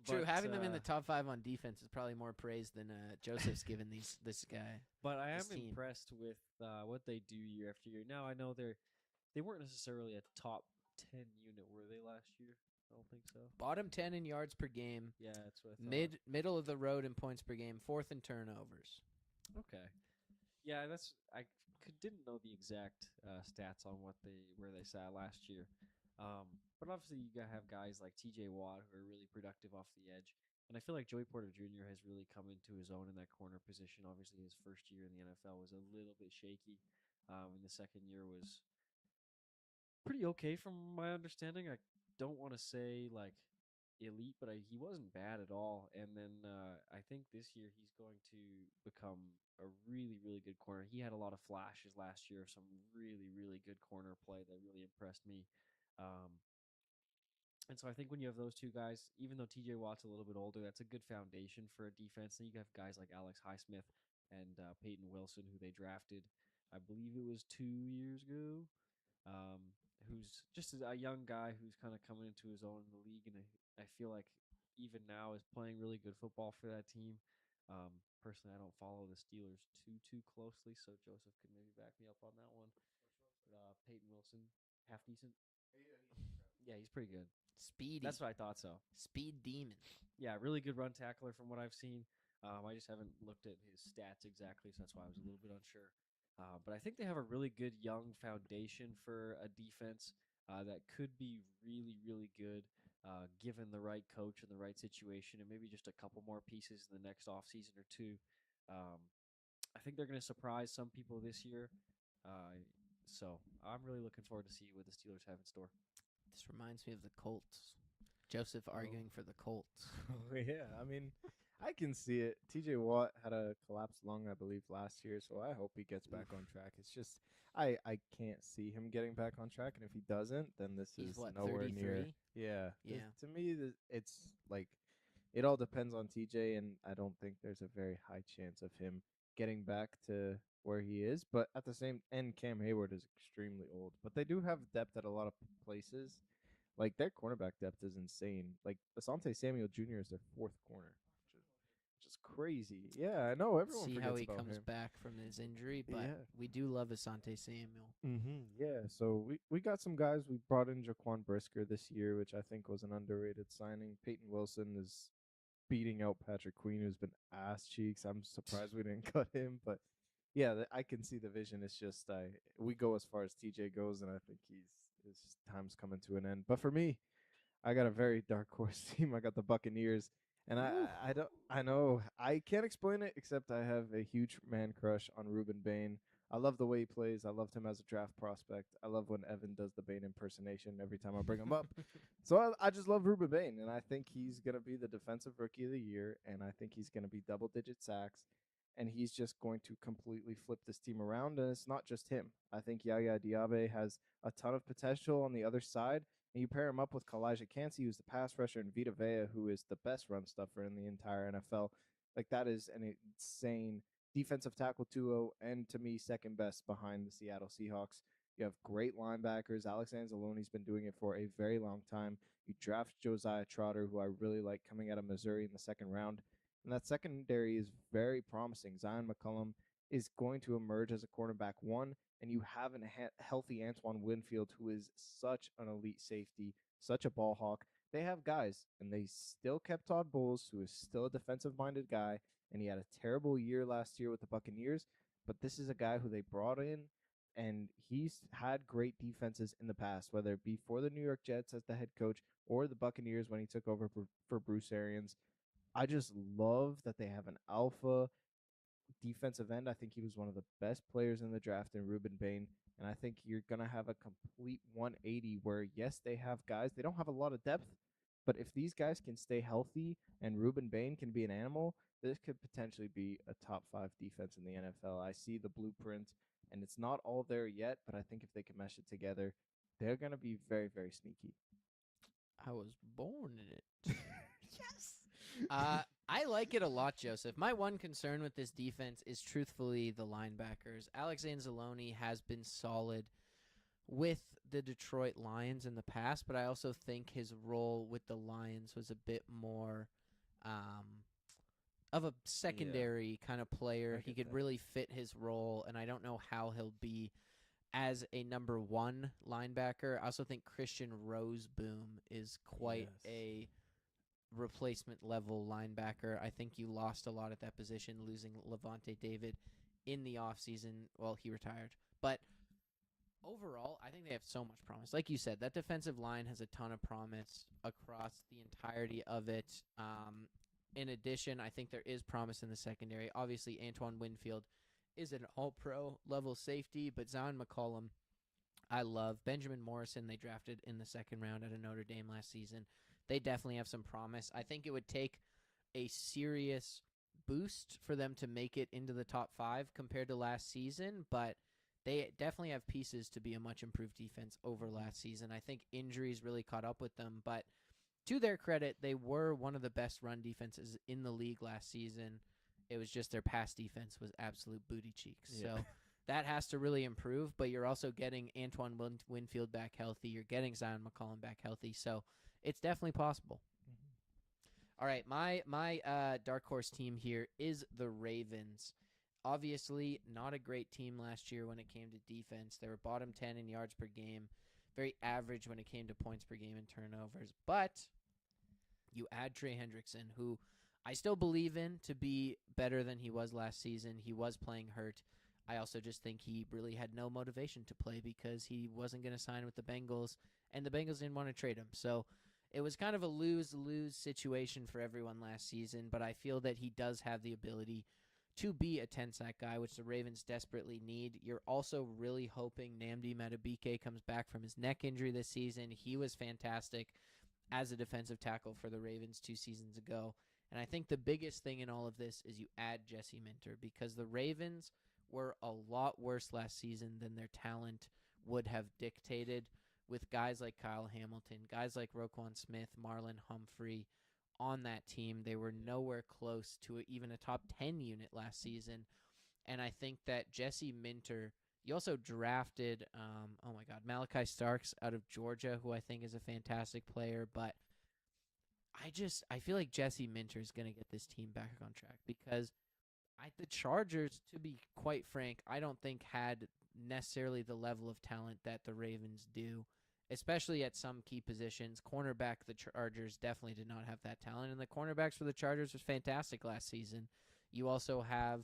A: true.
C: But,
A: Having them in the top 5 on defense is probably more praise than Joseph's given this guy.
C: But I am
A: this team.
C: impressed with what they do year after year. Now I know they weren't necessarily a top 10 unit, were they last year? I don't think so.
A: Bottom 10 in yards per game.
C: Yeah, that's what I thought.
A: Middle of the road in points per game. 4th in turnovers.
C: Okay. Yeah, didn't know the exact stats on where they sat last year. But obviously you gotta have guys like T.J. Watt who are really productive off the edge, and I feel like Joey Porter Jr. has really come into his own in that corner position. Obviously, his first year in the NFL was a little bit shaky, and the second year was pretty okay from my understanding. I don't want to say like elite, but he wasn't bad at all. And then I think this year he's going to become a really, really good corner. He had a lot of flashes last year of some really, really good corner play that really impressed me. Um, and so I think when you have those two guys, even though TJ Watt's a little bit older, that's a good foundation for a defense. Then you have guys like Alex Highsmith and Peyton Wilson, who they drafted, I believe it was 2 years ago, who's just a young guy who's kind of coming into his own in the league. And I feel like even now is playing really good football for that team. Personally, I don't follow the Steelers too closely, so Joseph could maybe back me up on that one. Peyton Wilson, half decent. Yeah, he's pretty good.
A: Speedy.
C: That's what I thought so.
A: Speed demon.
C: Yeah, really good run tackler from what I've seen. I just haven't looked at his stats exactly, so that's why I was a little bit unsure. But I think they have a really good young foundation for a defense that could be really, really good given the right coach and the right situation, and maybe just a couple more pieces in the next offseason or two. Um, I think they're going to surprise some people this year. So I'm really looking forward to see what the Steelers have in store.
A: This reminds me of the Colts. Joseph arguing for the Colts.
B: Oh, yeah, I mean, I can see it. TJ Watt had a collapsed lung, I believe, last year, so I hope he gets back on track. It's just I can't see him getting back on track, and if he doesn't, then this
A: He's
B: is
A: what,
B: nowhere
A: 33?
B: near. Yeah,
A: Yeah.
B: To me, it's like it all depends on TJ, and I don't think there's a very high chance of him getting back to where he is. But at the same end, Cam Hayward is extremely old, but they do have depth at a lot of places. Like their cornerback depth is insane. Like Asante Samuel Jr. is their fourth corner, which is crazy. Yeah, I know everyone
A: See
B: forgets
A: how he
B: about
A: comes
B: him.
A: back from his injury, but
B: Yeah.
A: we do love Asante Samuel.
B: Yeah, so we got some guys. We brought in Jaquan Brisker this year, which I think was an underrated signing. Peyton Wilson is beating out Patrick Queen, who's been ass cheeks. I'm surprised we didn't cut him, but yeah, I can see the vision. It's just we go as far as TJ goes, and I think his time's coming to an end. But for me, I got a very dark horse team. I got the Buccaneers, and I know I can't explain it except I have a huge man crush on Ruben Bain. I love the way he plays. I loved him as a draft prospect. I love when Evan does the Bain impersonation every time I bring him up. So I just love Ruben Bain, and I think he's gonna be the defensive rookie of the year, and I think he's gonna be double-digit sacks, and he's just going to completely flip this team around. And it's not just him. I think Yaya Diaby has a ton of potential on the other side. And you pair him up with Kalijah Cansey, who's the pass rusher, and Vita Vea, who is the best run stuffer in the entire NFL. Like, that is an insane defensive tackle duo, and to me, second best behind the Seattle Seahawks. You have great linebackers. Alex Anzalone's been doing it for a very long time. You draft Josiah Trotter, who I really like coming out of Missouri in the second round. And that secondary is very promising. Zion McCollum is going to emerge as a cornerback one, and you have a healthy Antoine Winfield, who is such an elite safety, such a ball hawk. They have guys, and they still kept Todd Bowles, who is still a defensive-minded guy, and he had a terrible year last year with the Buccaneers, but this is a guy who they brought in, and he's had great defenses in the past, whether it be for the New York Jets as the head coach or the Buccaneers when he took over for Bruce Arians. I just love that they have an alpha defensive end. I think he was one of the best players in the draft in Ruben Bain. And I think you're going to have a complete 180 where, yes, they have guys. They don't have a lot of depth. But if these guys can stay healthy and Ruben Bain can be an animal, this could potentially be a top 5 defense in the NFL. I see the blueprint, and it's not all there yet. But I think if they can mesh it together, they're going to be very, very sneaky.
A: I was born in it. Yes. I like it a lot, Joseph. My one concern with this defense is truthfully the linebackers. Alex Anzalone has been solid with the Detroit Lions in the past, but I also think his role with the Lions was a bit more of a secondary kind of player. He could really fit his role, and I don't know how he'll be as a number one linebacker. I also think Christian Roseboom is quite a replacement level linebacker. I think you lost a lot at that position, losing Levante David in the offseason. Well, he retired. But overall, I think they have so much promise. Like you said, that defensive line has a ton of promise across the entirety of it. In addition, I think there is promise in the secondary. Obviously, Antoine Winfield is an all-pro level safety, but Zion McCollum, I love. Benjamin Morrison, they drafted in the second round out of Notre Dame last season. they definitely have some promise. I think it would take a serious boost for them to make it into the top 5 compared to last season, but they definitely have pieces to be a much improved defense over last season. I think injuries really caught up with them, but to their credit, they were one of the best run defenses in the league last season. It was just their pass defense was absolute booty cheeks.
B: Yeah.
A: So that has to really improve, but you're also getting Antoine Winfield back healthy. You're getting Zion McCollum back healthy. So it's definitely possible. All right, my dark horse team here is the Ravens. Obviously, not a great team last year when it came to defense. They were bottom 10 in yards per game, very average when it came to points per game and turnovers. But you add Trey Hendrickson, who I still believe in to be better than he was last season. He was playing hurt. I also just think he really had no motivation to play because he wasn't going to sign with the Bengals, and the Bengals didn't want to trade him. So it was kind of a lose-lose situation for everyone last season, but I feel that he does have the ability to be a 10-sack guy, which the Ravens desperately need. You're also really hoping Nnamdi Madubuike comes back from his neck injury this season. He was fantastic as a defensive tackle for the Ravens 2 seasons ago. And I think the biggest thing in all of this is you add Jesse Minter, because the Ravens were a lot worse last season than their talent would have dictated, with guys like Kyle Hamilton, guys like Roquan Smith, Marlon Humphrey on that team. They were nowhere close to even a top 10 unit last season. And I think that Jesse Minter, you also drafted, Malachi Starks out of Georgia, who I think is a fantastic player. But I feel like Jesse Minter is going to get this team back on track, because the Chargers, to be quite frank, I don't think had necessarily the level of talent that the Ravens do, especially at some key positions. Cornerback, the Chargers definitely did not have that talent, and the cornerbacks for the Chargers was fantastic last season. You also have,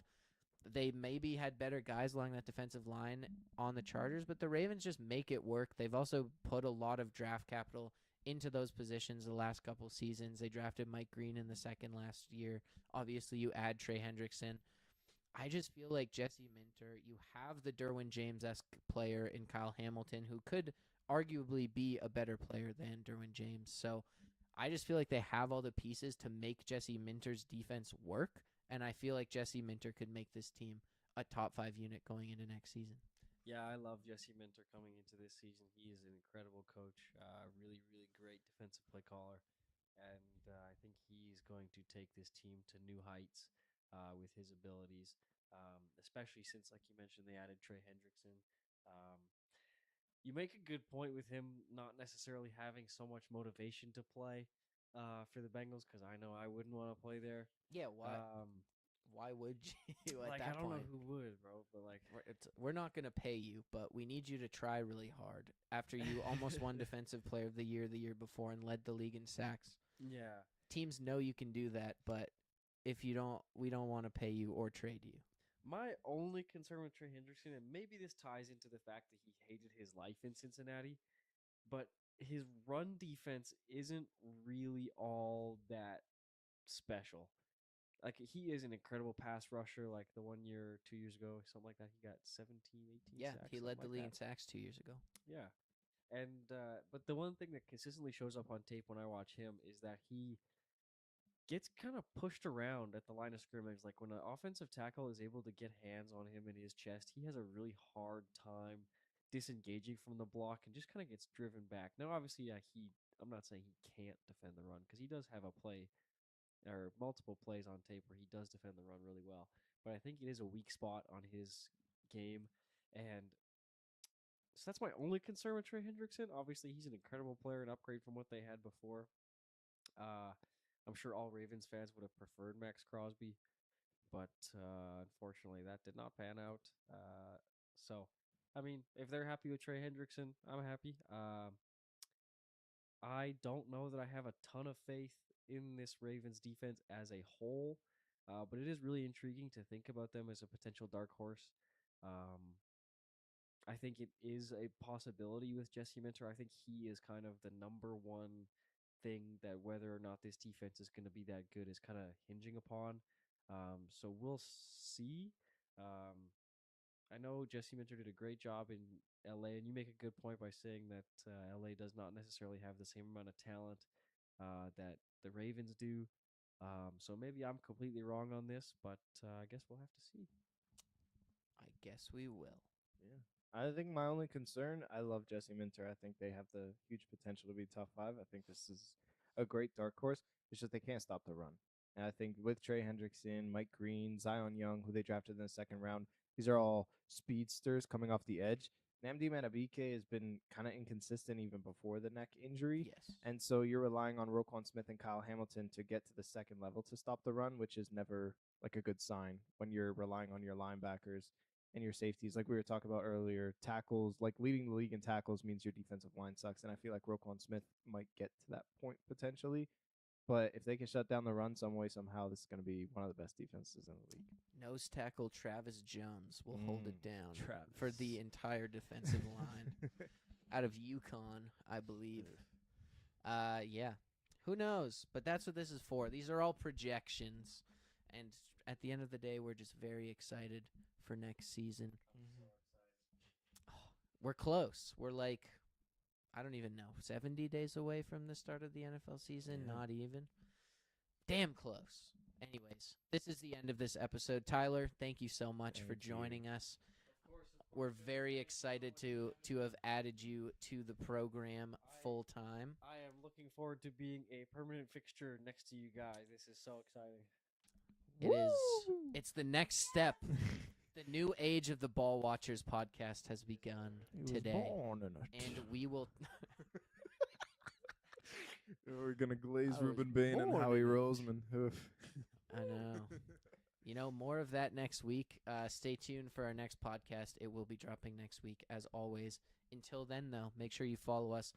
A: they maybe had better guys along that defensive line on the Chargers, but the Ravens just make it work. They've also put a lot of draft capital into those positions the last couple seasons. They drafted Mike Green in the second last year. Obviously, you add Trey Hendrickson. I just feel like Jesse Minter, you have the Derwin James-esque player in Kyle Hamilton, who could arguably be a better player than Derwin James. So I just feel like they have all the pieces to make Jesse Minter's defense work, and I feel like Jesse Minter could make this team a top 5 unit going into next season.
C: Yeah, I love Jesse Minter coming into this season. He is an incredible coach, really, really great defensive play caller, and I think he's going to take this team to new heights with his abilities. Especially since, like you mentioned, they added Trey Hendrickson. Um, you make a good point with him not necessarily having so much motivation to play for the Bengals, because I know I wouldn't want to play there.
A: Yeah, why would you at
C: Like,
A: that
C: I don't
A: point?
C: know who would, bro, but like,
A: We're not going to pay you, but we need you to try really hard after you almost won Defensive Player of the Year before and led the league in sacks.
C: yeah.
A: Teams know you can do that, but if you don't, we don't want to pay you or trade you.
C: My only concern with Trey Hendrickson, and maybe this ties into the fact that he hated his life in Cincinnati, but his run defense isn't really all that special. Like, he is an incredible pass rusher. Like, the 1 year, 2 years ago, something like that, he got 17, 18
A: Yeah,
C: sacks.
A: he led the
C: like
A: league
C: that.
A: in sacks 2 years ago.
C: Yeah. And but the one thing that consistently shows up on tape when I watch him is that he gets kind of pushed around at the line of scrimmage. Like, when an offensive tackle is able to get hands on him in his chest, he has a really hard time disengaging from the block and just kind of gets driven back. Now, obviously, I'm not saying he can't defend the run, because he does have a play or multiple plays on tape where he does defend the run really well. But I think it is a weak spot on his game, and so that's my only concern with Trey Hendrickson. Obviously, he's an incredible player, an upgrade from what they had before. Uh, I'm sure all Ravens fans would have preferred Max Crosby, but unfortunately, that did not pan out. So, I mean, if they're happy with Trey Hendrickson, I'm happy. I don't know that I have a ton of faith in this Ravens defense as a whole, but it is really intriguing to think about them as a potential dark horse. Um, I think it is a possibility with Jesse Minter. I think he is kind of the number one thing that whether or not this defense is going to be that good is kind of hinging upon. So we'll see. Um, I know Jesse Minter did a great job in LA, and you make a good point by saying that LA does not necessarily have the same amount of talent that the Ravens do. So maybe I'm completely wrong on this, but I guess we'll have to see.
A: I guess we will.
B: Yeah. I think my only concern, I love Jesse Minter. I think they have the huge potential to be top 5. I think this is a great dark horse. It's just they can't stop the run. And I think with Trey Hendrickson, Mike Green, Zion Young, who they drafted in the second round, these are all speedsters coming off the edge. Namdi Matabike has been kind of inconsistent even before the neck injury.
A: Yes.
B: And so you're relying on Roquan Smith and Kyle Hamilton to get to the second level to stop the run, which is never like a good sign when you're relying on your linebackers and your safeties. Like we were talking about earlier, tackles, like leading the league in tackles means your defensive line sucks. And I feel like Roquan Smith might get to that point potentially. But if they can shut down the run some way, somehow, this is going to be one of the best defenses in the league.
A: Nose tackle Travis Jones will hold it down
B: Travis.
A: for the entire defensive line out of Yukon, I believe. Yeah. Who knows? But that's what this is for. These are all projections. And at the end of the day, we're just very excited for next season. We're close. We're like, I don't even know, 70 days away from the start of the NFL season.
B: Yeah.
A: Not even. Damn close. Anyways, this is the end of this episode. Tyler, thank you so much for
B: Thank you.
A: joining us. We're very excited to have added you to the program full time.
C: I am looking forward to being a permanent fixture next to you guys. This is so exciting.
A: It's the next step. The new age of the Ball Watchers podcast has begun today. And we will
B: We're going to glaze
A: I was
B: Ruben Bain and
A: born
B: Howie
A: in it.
B: Roseman. Oof.
A: I know. You know, more of that next week. Stay tuned for our next podcast. It will be dropping next week, as always. Until then, though, make sure you follow us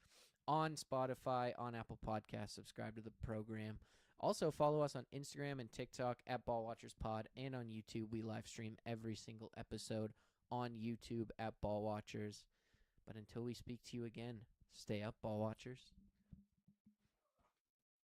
A: on Spotify, on Apple Podcasts, subscribe to the program. Also, follow us on Instagram and TikTok at BallWatchersPod, and on YouTube. We live stream every single episode on YouTube at BallWatchers. But until we speak to you again, stay up, Ball Watchers.